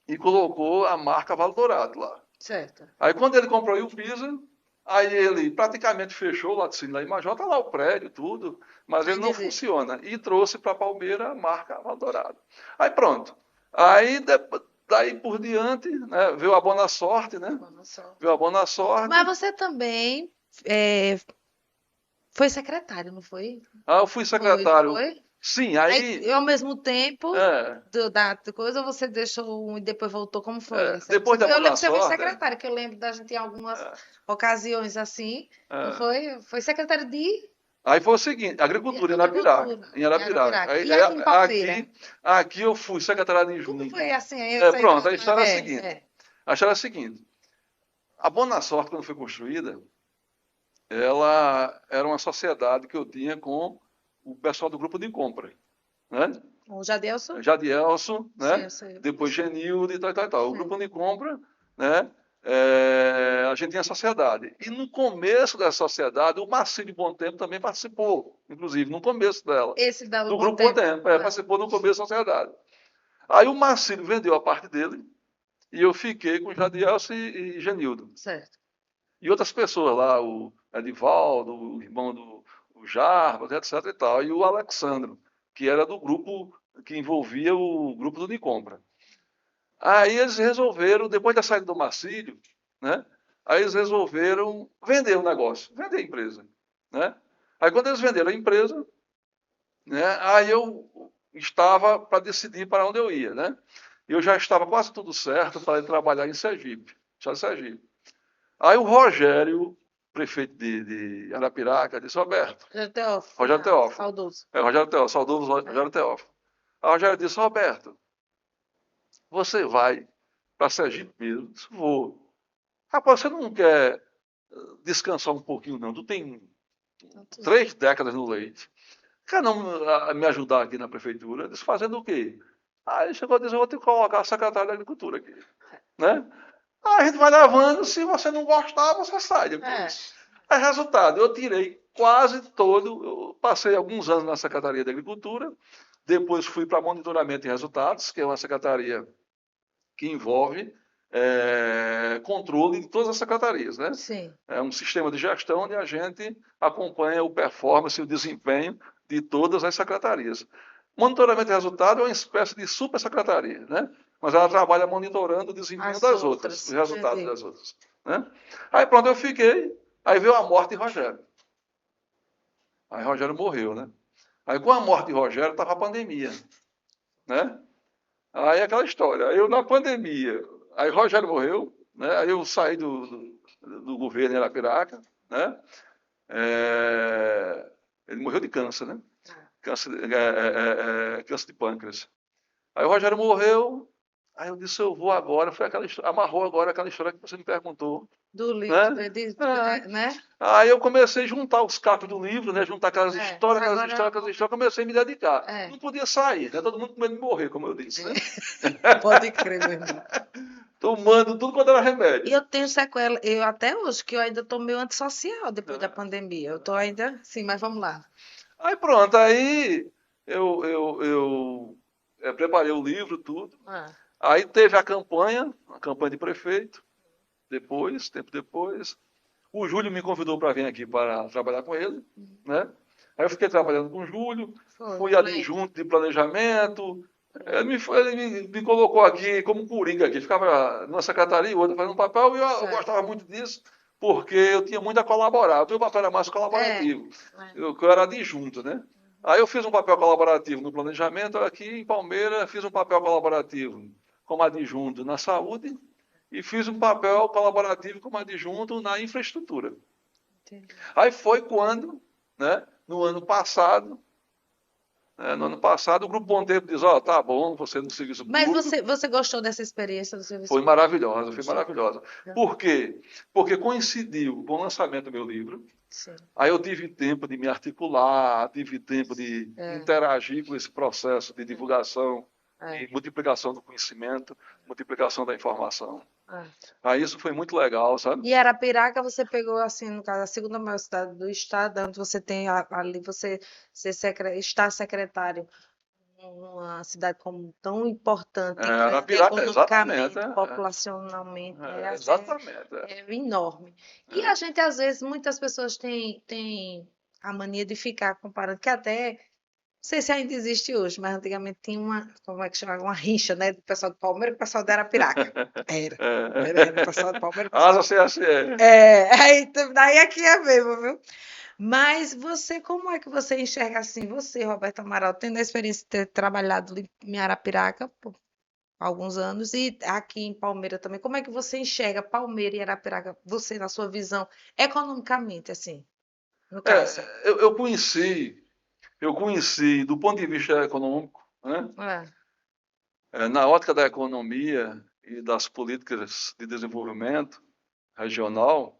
e colocou a marca Valdorado lá. certo. Aí quando ele comprou o Pisa, aí ele praticamente fechou o laticínio lá em Major, está lá o prédio, tudo, mas ele Ainda não existe. funciona. E trouxe para Palmeira a marca Valdorado. Aí pronto. Aí daí por diante, né, veio a Boa Sorte, né? Boa Veio sorte. a Boa Sorte. Mas você também é, foi secretário, não foi? Aí eu fui Foi, não secretário. foi? Sim, Aí, aí ao mesmo tempo é, da coisa, você deixou um e depois voltou, como foi? depois da Eu lembro Boa que você foi Sorte, secretário, que eu lembro da gente em algumas é, ocasiões assim, não é. foi? Foi secretário de Aí foi o seguinte, agricultura em Arapiraca. agricultura, Em em Arapiraca. Arapiraca. E aqui em Palmeira? Aqui eu fui secretário Como adjunto. foi assim? Essa aí Pronto, a história é a seguinte. é. A história é a seguinte. A Boa Sorte, quando foi construída, ela era uma sociedade que eu tinha com o pessoal do grupo de compra, né? O Jadelson? Jadielson, Sim, né? eu sei. Depois Genildo e tal, tal, tal. O Sim. grupo de compra, né? A gente tinha sociedade. E no começo dessa sociedade, o Marcílio Bom Tempo também participou, inclusive, no começo dela. Esse da Do Bom grupo Bom Tempo. Tempo, Ah, participou no começo da sociedade. Aí o Marcílio vendeu a parte dele e eu fiquei com o Jadielson e Genildo. certo. E outras pessoas lá, o Edivaldo, o irmão do o Jarbas, etc. e tal, e o Alexandro, que era do grupo que envolvia o grupo do Nicombra. Aí eles resolveram, depois da saída do Marcílio, né? Aí eles resolveram vender o negócio, vender a empresa, né? Aí quando eles venderam a empresa, né? Aí eu estava para decidir para onde eu ia, né? Eu já estava quase tudo certo para ir trabalhar em Sergipe, já em Sergipe. Aí o Rogério, prefeito de Arapiraca, disse: Roberto, Já Teófilo, Rogério Teófilo, saudoso. Rogério Teófilo, saudoso É. Rogério Teófilo. Aí o Rogério disse: Roberto, você vai para Sergipe mesmo? Eu disse: vou. Rapaz, você não quer descansar um pouquinho, não? Tu tem Tantos 3 décadas no leite. Quer não me ajudar aqui na prefeitura? Eu disse: fazendo o quê? Aí ele chegou a dizer: eu vou te colocar a secretária da Agricultura aqui, né? Aí a gente vai levando, se você não gostar, você sai É. depois. Aí, resultado, eu tirei quase todo, eu passei alguns anos na Secretaria da Agricultura, depois fui para monitoramento e resultados, que é uma secretaria que envolve controle de todas as secretarias, né? Sim. É um sistema de gestão onde a gente acompanha o performance e o desempenho de todas as secretarias. Monitoramento e resultado é uma espécie de super secretaria, né? Mas ela trabalha monitorando o desempenho As das outras, os outras. resultados Entendi. das outras, né? Aí pronto, eu fiquei, aí veio a morte de Rogério. Aí Rogério morreu, né? Aí com a morte de Rogério estava a pandemia, né? Aí aquela história, eu na pandemia, aí Rogério morreu, né? Aí eu saí do governo em Arapiraca, né? Ele morreu de câncer, né? Câncer, câncer de pâncreas. Aí o Rogério morreu, aí eu disse: eu vou agora, foi aquela história, amarrou agora aquela história que você me perguntou, Do livro, né? né? Aí eu comecei a juntar os cacos do livro, né? Juntar Agora, aquelas histórias, comecei a me dedicar. é. Não podia sair, né? Todo mundo com medo de morrer, como eu disse, né? Pode crer, meu irmão. Tomando tudo quanto era E remédio. eu tenho sequela, eu até hoje, que eu ainda tô meio antissocial depois da Né? pandemia. Eu tô ainda, sim, mas vamos lá. Aí pronto, aí eu preparei o livro, tudo. Ah, Aí teve a campanha de prefeito, depois, tempo depois. O Júlio me convidou para vir aqui para trabalhar com ele, né? Aí eu fiquei trabalhando com o Júlio, foi, fui eu lembro. adjunto de planejamento. Ele me colocou aqui como coringa aqui, ficava numa secretaria e outra fazendo um papel, e eu Certo. gostava muito disso, porque eu tinha muito a colaborar. O meu papel era mais É, colaborativo. é. Eu era adjunto, né? Aí eu fiz um papel colaborativo no planejamento, aqui em Palmeira fiz um papel colaborativo como adjunto na saúde e fiz um papel colaborativo como adjunto na infraestrutura. Entendi. Aí foi quando, né, no ano passado, o Grupo Bom Tempo diz, ó, tá bom, você no serviço Mas público. você gostou dessa experiência do serviço Foi público? maravilhosa, foi Gostou? maravilhosa. Por quê? Porque coincidiu com o lançamento do meu livro. Sim. Aí eu tive tempo de me articular, tive tempo de É, interagir com esse processo de divulgação é, e multiplicação do conhecimento, multiplicação da informação. é. Aí isso foi muito legal, sabe? E Arapiraca você pegou, assim, no caso, a segunda maior cidade do estado, onde você tem ali, está secretário numa cidade como tão importante, grande Arapiraca, exatamente. economicamente, populacionalmente, assim, Exatamente. é enorme. E a gente, às vezes, muitas pessoas têm a mania de ficar comparando, que até, não sei se ainda existe hoje, mas antigamente tinha uma, como é que chamava? Uma rixa, né? Do pessoal do Palmeiras e do pessoal de Arapiraca. Era. Era o pessoal do Palmeiras e o pessoal. Asa CSE. Daí aqui é mesmo, viu? Mas você, como é que você enxerga assim, você, Roberto Amaral, tendo a experiência de ter trabalhado ali em Arapiraca por alguns anos e aqui em Palmeira também, como é que você enxerga Palmeira e Arapiraca, você na sua visão, economicamente, assim, no caso? Eu conheci do ponto de vista econômico, né? Na ótica da economia e das políticas de desenvolvimento regional,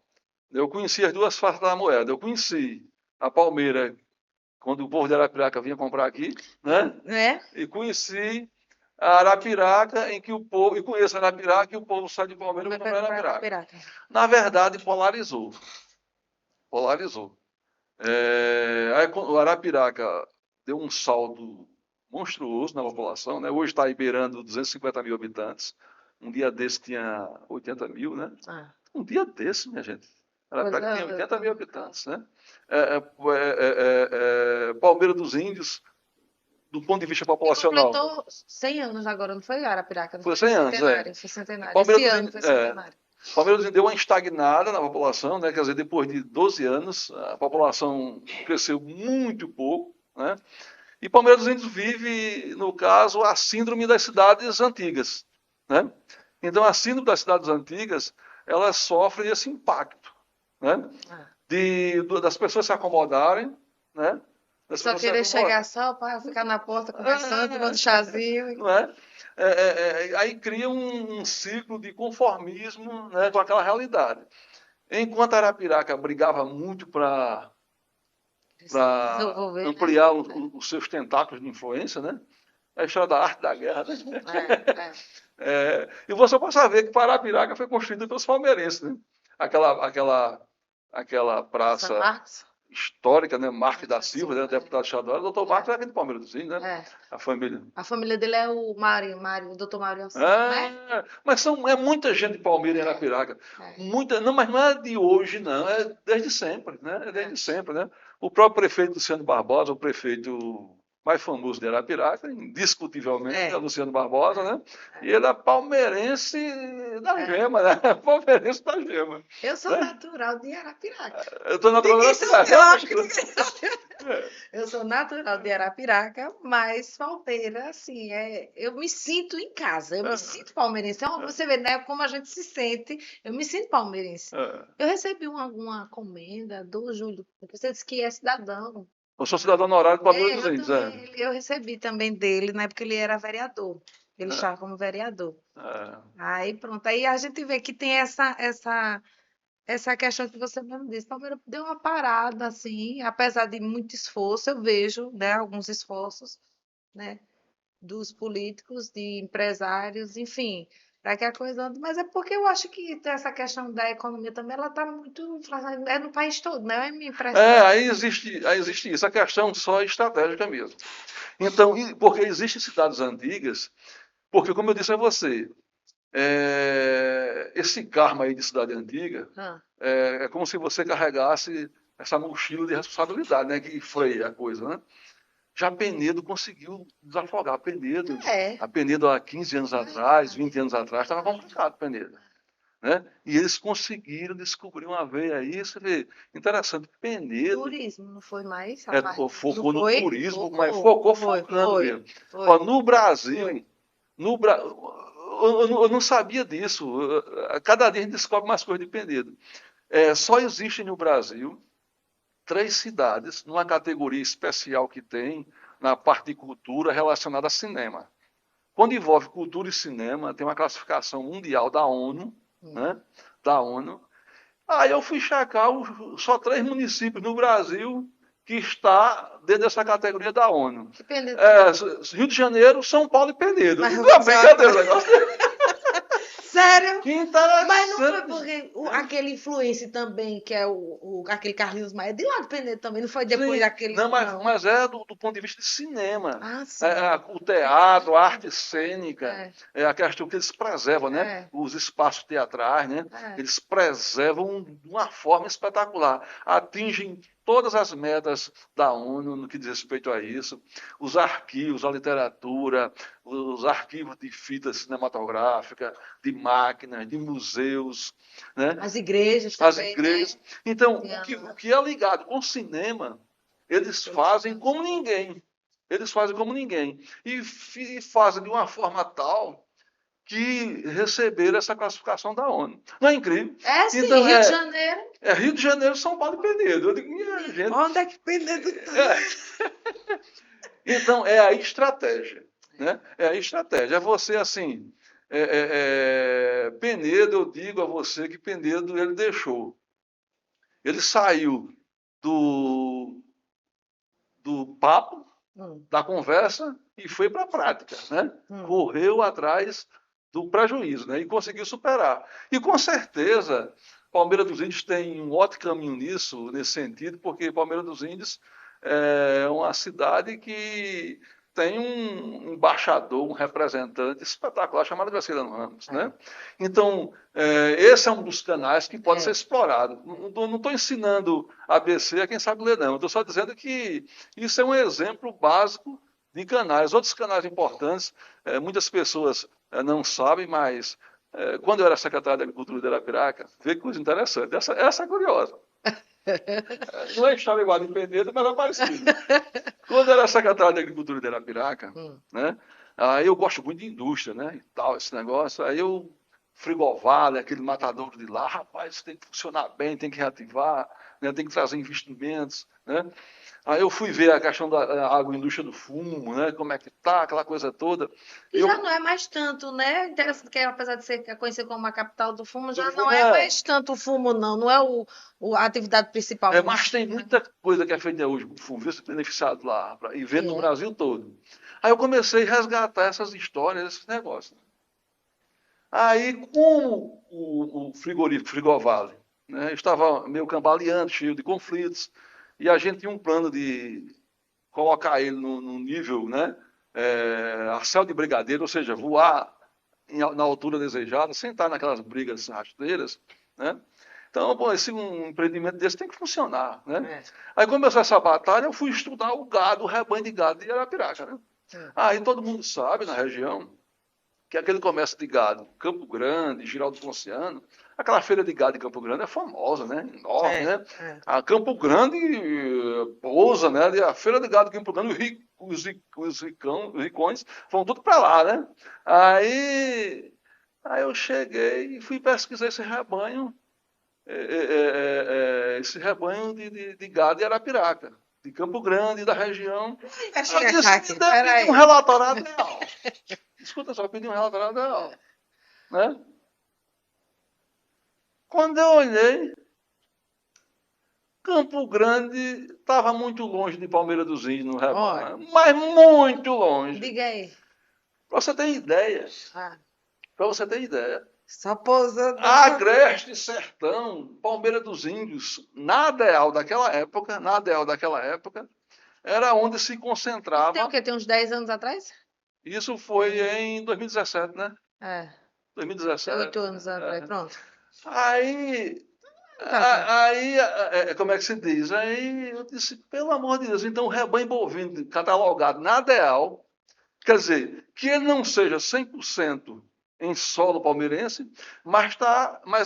eu conheci as duas faces da moeda. Eu conheci a Palmeira, quando o povo de Arapiraca vinha comprar aqui, né? É? E conheci a Arapiraca, em que o povo, e conheço a Arapiraca, e o povo sai de Palmeira para Vai comprar comprar Arapiraca. Arapiraca. Na verdade, polarizou. Polarizou. O Arapiraca deu um saldo monstruoso na população, né? Hoje está liberando 250 mil habitantes. Um dia desse tinha 80 mil, né? Ah, Um dia desse, minha gente. pois Arapiraca é, tem 80 mil habitantes, né? Palmeira dos Índios, do ponto de vista e populacional, completou 100 anos agora, não foi Arapiraca? Não foi foi 100 anos, é. Foi centenário. Palmeira Esse dos ano Índios, foi centenário. Palmeira dos Índios deu uma estagnada na população, né? Quer dizer, depois de 12 anos, a população cresceu muito pouco, né? E Palmeira dos Índios vive, no caso, a síndrome das cidades antigas, né? Então, a síndrome das cidades antigas, ela sofre esse impacto, né? Ah. Das pessoas se acomodarem, né? Das Só pessoas se querer chegar acomodarem. só para ficar na porta conversando, tomando chazinho. Não é? Aí cria um ciclo de conformismo, né, com aquela realidade. Enquanto Arapiraca brigava muito para Desenvolver, né? ampliar os seus tentáculos de influência, né? A história da arte da guerra, né? E você pode saber que Arapiraca foi construída pelos palmeirenses, né? Aquela São praça Marcos? histórica, né? Marques da Silva, né? É. Deputado estadual. O doutor Marcos era aqui de Palmeiras do Índios, né? É. A família. A família dele é o Mário, o doutor Mário Alcino, né? Mas é muita gente de Palmeiras e Arapiraca. Muita, não, mas não é de hoje, não. É desde sempre, né? É desde sempre, né? O próprio prefeito Luciano Barbosa, o prefeito mais famoso de Arapiraca, indiscutivelmente, é Luciano Barbosa, né? E ele é palmeirense da gema, né? Palmeirense da gema. Eu sou natural de Arapiraca. Eu estou natural de Arapiraca. Eu acho que ninguém sabe. Eu sou natural de Arapiraca, mas Palmeira, assim, eu me sinto em casa, eu me sinto palmeirense. Então, você vê, né, como a gente se sente, eu me sinto palmeirense. Eu recebi uma comenda do Júlio, você disse que é cidadão. Eu sou cidadão honorário de Palmeiras dos Índios. Eu recebi também dele, na época ele era vereador. Ele estava como vereador. Aí pronto, aí a gente vê que tem essa questão que você mesmo disse. Palmeiras deu uma parada, assim, apesar de muito esforço, eu vejo, né, alguns esforços, né, dos políticos, de empresários, enfim, para que a coisa ande. Mas é porque eu acho que essa questão da economia também, ela está muito, é no país todo, né? É a minha impressão. Aí existe isso, a questão só é estratégica mesmo. Então, porque existem cidades antigas, porque, como eu disse a você, esse karma aí de cidade antiga é como se você carregasse essa mochila de responsabilidade, né, que freia a coisa, né? Já Penedo conseguiu desafogar Penedo. A Penedo há 15 anos atrás, 20 anos atrás, estava complicado Penedo. Né? E eles conseguiram descobrir uma veia aí, você vê, interessante, Penedo... Turismo, não foi mais? Focou no turismo, mas focando mesmo. No Brasil, eu não sabia disso. Cada dia a gente descobre mais coisas de Penedo. Só existem no Brasil 3 cidades numa categoria especial que tem na parte de cultura relacionada a cinema. Quando envolve cultura e cinema, tem uma classificação mundial da ONU, né? Da ONU. Aí eu fui checar só 3 municípios no Brasil que está dentro dessa categoria da ONU. Rio de Janeiro, São Paulo e Penedo. Não é brincadeira o negócio. Sério? Que interessante. Mas não foi porque aquele influencer também, que é aquele Carlinhos Maia, de lá de Penedo também, não foi depois daquele... Não, mas é do ponto de vista de cinema. Ah, sim. O teatro, a arte cênica, a questão que eles preservam, né? Os espaços teatrais, né? Eles preservam de uma forma espetacular. Atingem todas as metas da ONU no que diz respeito a isso. Os arquivos, a literatura, os arquivos de fitas cinematográficas, de máquinas, de museus. Né? As igrejas também. As igrejas. Né? Então, o que é ligado com o cinema, eles fazem como ninguém. Eles fazem como ninguém. E fazem de uma forma tal que receberam essa classificação da ONU. Não é incrível? Sim, então, Rio de Janeiro. Rio de Janeiro, São Paulo e Penedo. Eu digo, minha gente. Onde é que Penedo está? Então, é a estratégia. Né? É a estratégia. É você, assim... Penedo, eu digo a você que Penedo ele deixou. Ele saiu do papo, da conversa, e foi para a prática. Né? Correu atrás do prejuízo, né? E conseguiu superar. E com certeza, Palmeira dos Índios tem um ótimo caminho nesse sentido, porque Palmeira dos Índios é uma cidade que tem um embaixador, um representante espetacular chamado Graciliano Ramos. Né? Então, esse é um dos canais que pode ser explorado. Não estou ensinando ABC a quem sabe ler, não. Estou só dizendo que isso é um exemplo básico de canais. Outros canais importantes, muitas pessoas não sabem, mas quando eu era secretário de Agricultura de Arapiraca, vê que coisa interessante. Essa é curiosa. Não é estava igual de Penedo, mas é parecido. Quando eu era secretário de Agricultura de Arapiraca, né, aí eu gosto muito de indústria, né, e tal, esse negócio. Aí eu, frigovar, aquele matadouro de lá, rapaz, tem que funcionar bem, tem que reativar, né, tem que trazer investimentos, né. Aí eu fui ver a questão da agroindústria do fumo, né, como é que tá, aquela coisa toda. E já não é mais tanto, né? Interessante que apesar de ser conhecido como a capital do fumo, já não é mais tanto o fumo, não é a atividade principal. Mas tem muita coisa que é feita hoje com o fumo, viu, beneficiado lá, e vendo no Brasil todo. Aí eu comecei a resgatar essas histórias, esses negócios. Aí, como o frigorífico Frigovale, né, estava meio cambaleando, cheio de conflitos, e a gente tinha um plano de colocar ele no nível, né, a céu de brigadeiro, ou seja, voar na altura desejada, sem estar naquelas brigas rasteiras, né? Então, esse empreendimento desse tem que funcionar, né? Aí começou essa batalha, eu fui estudar o rebanho de gado de Arapiraca, né? Aí todo mundo sabe, na região, que aquele comércio de gado, Campo Grande, Giraldo Ponciano, aquela feira de gado de Campo Grande é famosa, né? Enorme, né? A Campo Grande pousa, né? A feira de gado de Campo Grande, os ricões vão tudo para lá, né? Aí eu cheguei e fui pesquisar esse rebanho de gado de Arapiraca, de Campo Grande, da região. Um relatório real. Escuta só, eu pedi um relatório real. Né? Quando eu olhei, Campo Grande estava muito longe de Palmeira dos Índios no rebanho, mas muito longe. Diga aí. Para você ter ideia. Para você ter ideia. Só pousando. Agreste Sertão, Palmeira dos Índios, na Adeal daquela época, era onde se concentrava. Tem o quê? Tem uns 10 anos atrás? Isso foi em 2017, né? 2017. 8 anos atrás, pronto. Aí, como é que se diz? Aí eu disse, pelo amor de Deus, então o rebanho bovino catalogado na ADEAL, quer dizer, que ele não seja 100% em solo palmeirense, mas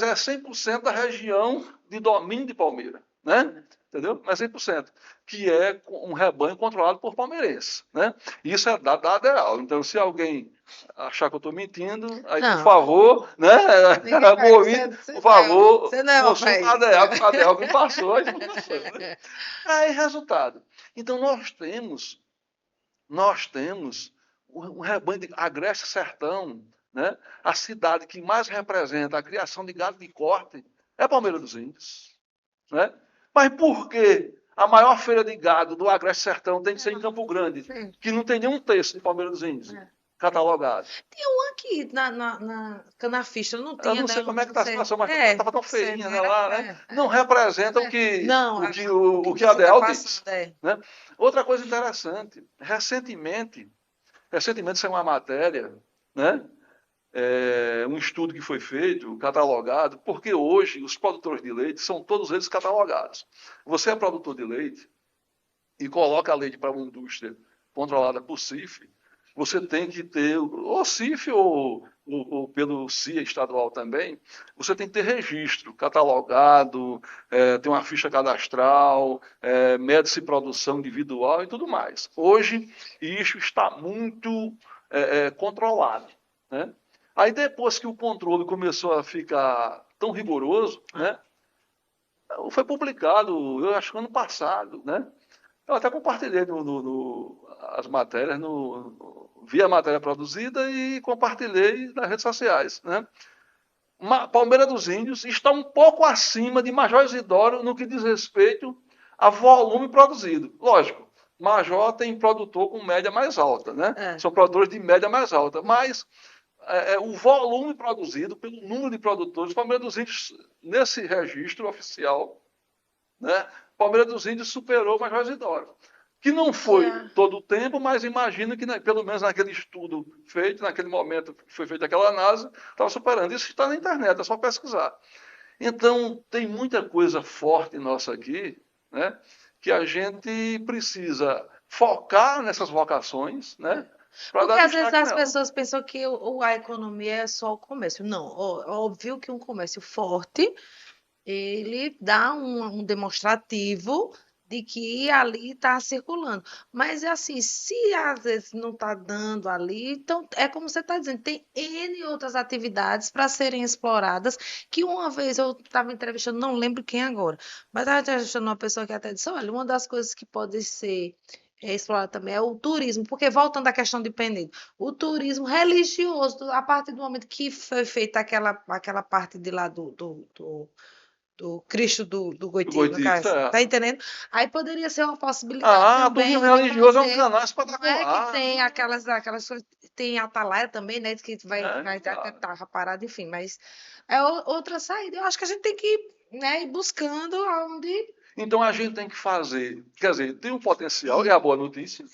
é 100% da região de domínio de Palmeira, né? Entendeu? Mas 100%, que é um rebanho controlado por palmeirenses, né? Isso é dado da ADEAL. Então, se alguém achar que eu estou mentindo, aí, por Não, favor, né? ninguém vai. Por favor, Você não é uma consulte para o isso. Cadel, que o Cadel me passou a informação, né? Aí, resultado. Então, nós temos um rebanho de Agreste Sertão, né? A cidade que mais representa a criação de gado de corte é Palmeira dos Índios, né? Mas por que a maior feira de gado do Agreste Sertão tem que ser em Campo Grande, Sim. que não tem nenhum terço de Palmeira dos Índios É. catalogado? Tem um aqui na Canafista, não Eu tinha, não sei não, como é que não está a sei. situação, mas estava tão Sei, feirinha, não né, era? lá, né? Não representa o que Não, o, que, o que o que a você está ADEL diz, passando é. né? Outra coisa interessante, recentemente saiu uma matéria, né? Um estudo que foi feito, catalogado, porque hoje os produtores de leite são todos eles catalogados. Você é produtor de leite e coloca a leite para uma indústria controlada por CIF, você tem que ter, ou CIF ou pelo CIA estadual também, você tem que ter registro catalogado, tem uma ficha cadastral, mede-se produção individual e tudo mais. Hoje, isso está muito controlado, né? Aí depois que o controle começou a ficar tão rigoroso, né, foi publicado, eu acho que ano passado, né? Eu até compartilhei as matérias, vi a matéria produzida e compartilhei nas redes sociais, né? Palmeira dos Índios está um pouco acima de Major Isidoro no que diz respeito a volume produzido. Lógico, Major tem produtor com média mais alta, né? É. São produtores de média mais alta, mas o volume produzido pelo número de produtores, Palmeira dos Índios, nesse registro oficial, né? Palmeira dos Índios superou o Major Isidoro. Que não foi todo o tempo, mas imagino que, pelo menos naquele estudo feito, naquele momento que foi feita aquela análise, estava superando. Isso está na internet, é só pesquisar. Então, tem muita coisa forte nossa aqui, né, que a gente precisa focar nessas vocações, né, para Porque dar às vezes destaque as nela. pessoas pensam que a economia é só o comércio. Não, óbvio que um comércio forte, ele dá um demonstrativo de que ali está circulando. Mas é assim, se às vezes não está dando ali, então é como você está dizendo, tem N outras atividades para serem exploradas, que uma vez eu estava entrevistando, não lembro quem agora, mas estava entrevistando uma pessoa que até disse, olha, uma das coisas que pode ser explorada também é o turismo, porque voltando à questão de Penedo, o turismo religioso, a partir do momento que foi feita aquela parte de lá do Cristo do Do Goiti, no Goiti, caso. Tá certo. entendendo? Aí poderia ser uma possibilidade Turismo também de religioso é um fazer. canal Não é que espetacular. tem aquelas coisas. Tem Atalaia também, né? Que vai já Claro. estar parado, enfim, mas é outra saída. Eu acho que a gente tem que, né, ir buscando aonde. Então a gente tem que fazer, quer dizer, tem um potencial, é a boa notícia,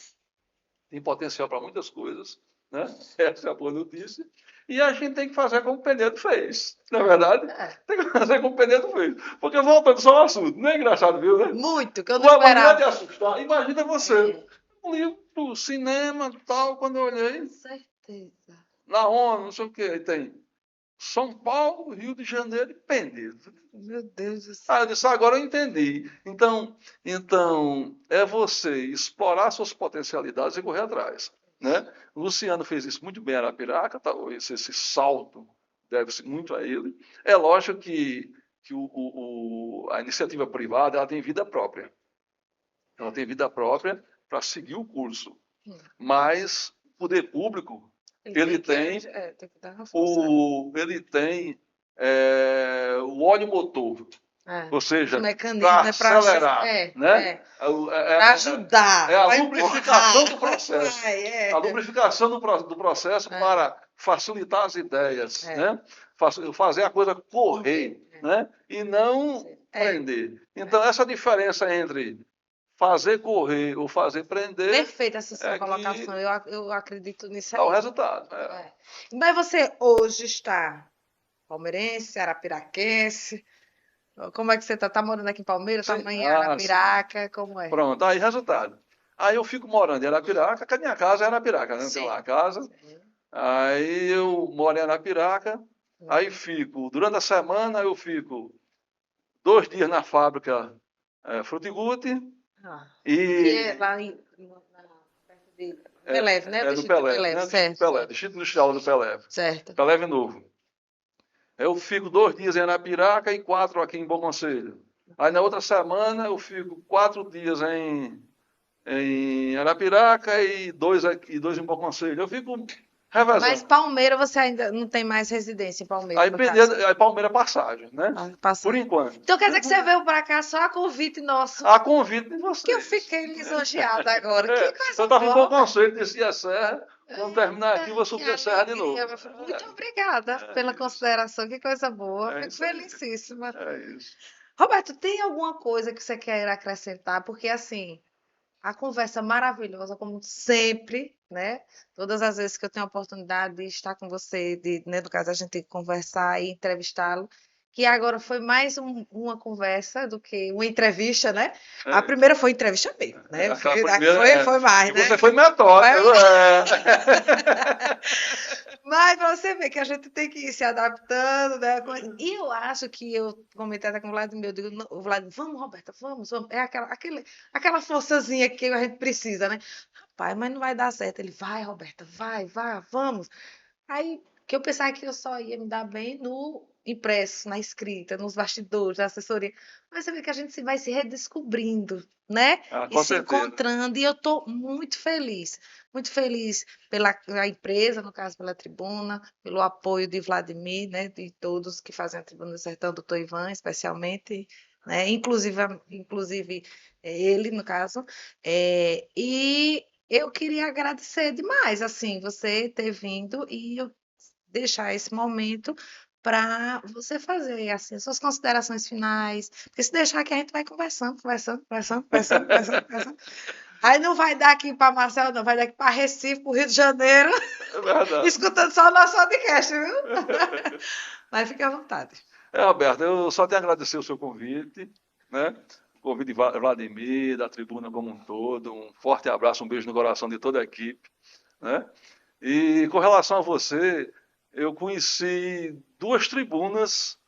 tem potencial para muitas coisas, né? Essa é a boa notícia. E a gente tem que fazer como o Penedo fez, não é verdade? É, Tem que fazer como o Penedo fez. Porque voltando só ao assunto, não é engraçado, viu, né? muito, que eu não Uma maneira esperava. de assustar. Imagina você, É, um livro do cinema, tal, quando eu olhei, certeza. na ONU, não sei o que, aí tem São Paulo, Rio de Janeiro e Penedo. Meu Deus do Ah, céu. eu disse, agora eu entendi. Então, é você explorar suas potencialidades e correr atrás, né? O Luciano fez isso muito bem em Arapiraca, tá? Esse salto deve-se muito a ele. É lógico que a iniciativa privada ela tem vida própria. Ela tem vida própria para seguir o curso. Hum. Mas o poder público, ele tem Tem que dar uma força. ele tem o óleo motor, ou Os seja, para mecanismos é para acelerar, né? ajudar, É a para lubrificação empurrar. do processo. A É. lubrificação do processo É, para facilitar as ideias, é. né? Fazer a coisa correr, Correr. né? E não É. prender. Então, essa diferença entre fazer correr ou fazer prender Perfeita essa sua é colocação. que Eu acredito nisso dá o aí. resultado. É. Mas você hoje está palmeirense, arapiraquense? Como é que você está? Está morando aqui em Palmeiras? Está Sim, em sim. Arapiraca? Como é? Pronto, aí resultado. Aí eu fico morando em Arapiraca, que a minha casa é Arapiraca, né? Eu tenho lá Sim. a casa. Sim. Aí eu moro em Arapiraca, aí fico, durante a semana eu fico 2 dias na fábrica Frutiguti Ah, que é e lá perto Peleve, né? É do Distrito Pelé, Peleve, né? Distrito certo, Pelé, certo, Distrito Industrial do Pelé. certo. Pelé Novo. Eu fico 2 dias em Arapiraca e 4 aqui em Bom Conselho. Aí na outra semana eu fico 4 dias em Arapiraca e 2 em Bom Conselho. Eu fico Mas revezando. Palmeira você ainda não tem mais residência em Palmeira, Aí, no caso. aí Palmeiras passagem, né? Por Passagem. enquanto. Então quer dizer que você veio para cá só a convite nosso, A convite de que eu vocês. fiquei lisonjeada agora. Que Eu coisa estava em boa, Bom Roberto. Conselho, desci a serra. Quando terminar aqui, vou Que subir a serra de alegria, novo. meu filho. Muito obrigada pela Isso. consideração, que coisa boa. É Fico isso aí. felicíssima. É isso. Roberto, tem alguma coisa que você quer acrescentar? Porque assim, a conversa maravilhosa, como sempre, né? Todas as vezes que eu tenho a oportunidade de estar com você, né, no caso, a gente conversar e entrevistá-lo, que agora foi mais uma conversa do que uma entrevista, né? A É isso. primeira foi entrevista mesmo, né? Aquela Foi, primeira. foi mais, E né? você foi metódico. Foi- É. Mas para você ver que a gente tem que ir se adaptando, né? E eu acho que eu comentei até com o Vladimir, eu digo, "Não, o Vladimir, vamos, Roberta, vamos, vamos." É aquela forçazinha que a gente precisa, né? Pai, mas não vai dar certo. Ele, vai, Roberta, vai, vamos. Aí, que eu pensava que eu só ia me dar bem no impresso, na escrita, nos bastidores, na assessoria. Mas você vê que a gente vai se redescobrindo, né? Ah, E com se certeza. encontrando. E eu estou muito feliz pela a empresa, no caso, pela tribuna, pelo apoio de Vladimir, né? De todos que fazem a Tribuna do Sertão, doutor Ivan, especialmente, né? Inclusive ele, no caso. E eu queria agradecer demais, assim, você ter vindo e eu deixar esse momento para você fazer, assim, suas considerações finais, porque se deixar aqui a gente vai conversando. Aí não vai dar aqui para Marcelo, não, vai dar aqui para Recife, para o Rio de Janeiro, É verdade. escutando só o nosso podcast, viu? Mas fique à vontade. Roberto, eu só tenho a agradecer o seu convite, né? O convite de Vladimir, da tribuna como um todo. Um forte abraço, um beijo no coração de toda a equipe, né? E com relação a você, eu conheci 2 tribunas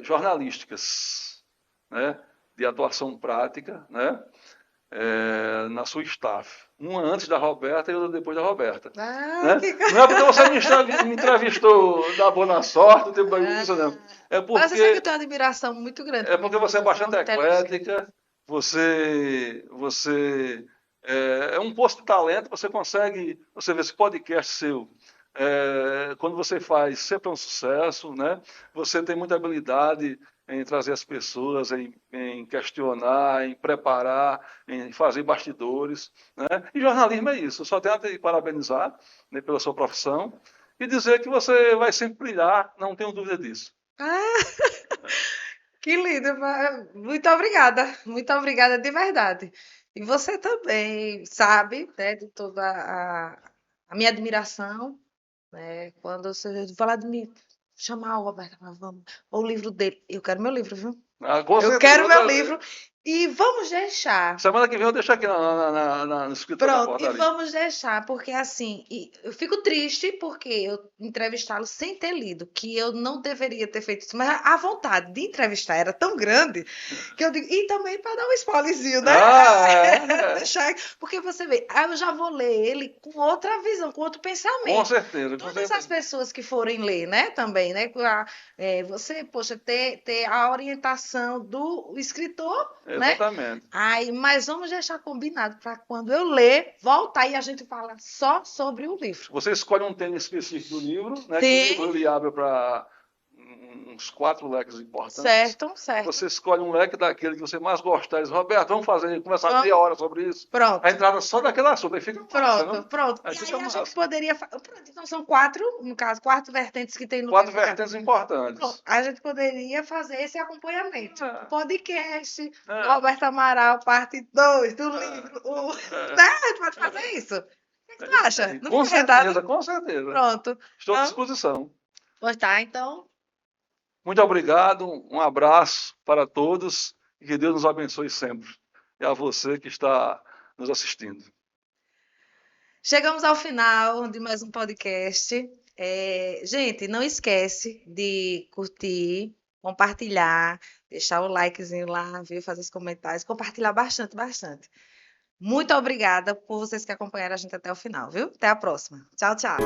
jornalísticas, né? De atuação prática, né? Na sua staff. Uma antes da Roberta e outra depois da Roberta. Ah, Né? que... Não é porque você me entrevistou da Boa Sorte, o tempo da Ah, isso, não. É mas você sabe que eu porque, tenho uma admiração muito grande é por porque você é você, você é bastante muito inteligente. eclética, você é um posto de talento, você consegue, você vê esse podcast seu, quando você faz, sempre é um sucesso, né? Você tem muita habilidade em trazer as pessoas, em questionar, em preparar, em fazer bastidores, né? E jornalismo é isso. Eu só tenho a te parabenizar, né, pela sua profissão e dizer que você vai sempre brilhar, não tenho dúvida disso. Ah, que lindo, muito obrigada de verdade. E você também sabe, né, de toda a minha admiração, né, quando você falar de mim, chamar o Roberto, vamos, o livro dele, eu quero meu livro, viu? Ah, com Eu certeza. quero meu livro e vamos deixar. Semana que vem eu deixo aqui no escritório da Pronto, e portaria. vamos deixar, porque assim, eu fico triste porque eu entrevistá-lo sem ter lido, que eu não deveria ter feito isso, mas a vontade de entrevistar era tão grande que eu digo, e também para dar um spoilerzinho, né? Ah, é. Deixar, porque você vê, aí eu já vou ler ele com outra visão, com outro Com pensamento. certeza, com Todas as certeza. pessoas que forem ler, né, também, né? Você, poxa, ter a orientação do escritor, né? Exatamente. Aí, mas vamos deixar combinado para quando eu ler, voltar e a gente fala só sobre o livro. Você escolhe um tema específico do livro, né? Que o livro Sim, ele abre para uns 4 leques importantes. certo. Você escolhe um leque daquele que você mais gostar. Diz, Roberto, vamos fazer, conversar meia Vamos, hora sobre isso. A pronto. entrada só daquele assunto, aí fica massa, não? Pronto. Aí E fica aí a gente massa. poderia. Pronto, então são quatro, no caso, quatro vertentes que tem no 4 livro. No caso. vertentes Pronto, importantes. a gente poderia fazer esse acompanhamento. O É, podcast do é, Roberto Amaral, parte 2 do é, livro. é, Né? A gente pode fazer isso. O que é que é tu isso acha? aí. Não Com fica arretado? certeza, com certeza. Pronto. Estou à Então, disposição. pois tá, então. Muito obrigado, um abraço para todos e que Deus nos abençoe sempre. E a você que está nos assistindo. Chegamos ao final de mais um podcast. Gente, não esquece de curtir, compartilhar, deixar o likezinho lá, viu? Fazer os comentários, compartilhar bastante. Muito obrigada por vocês que acompanharam a gente até o final, viu? Até a próxima. Tchau, tchau.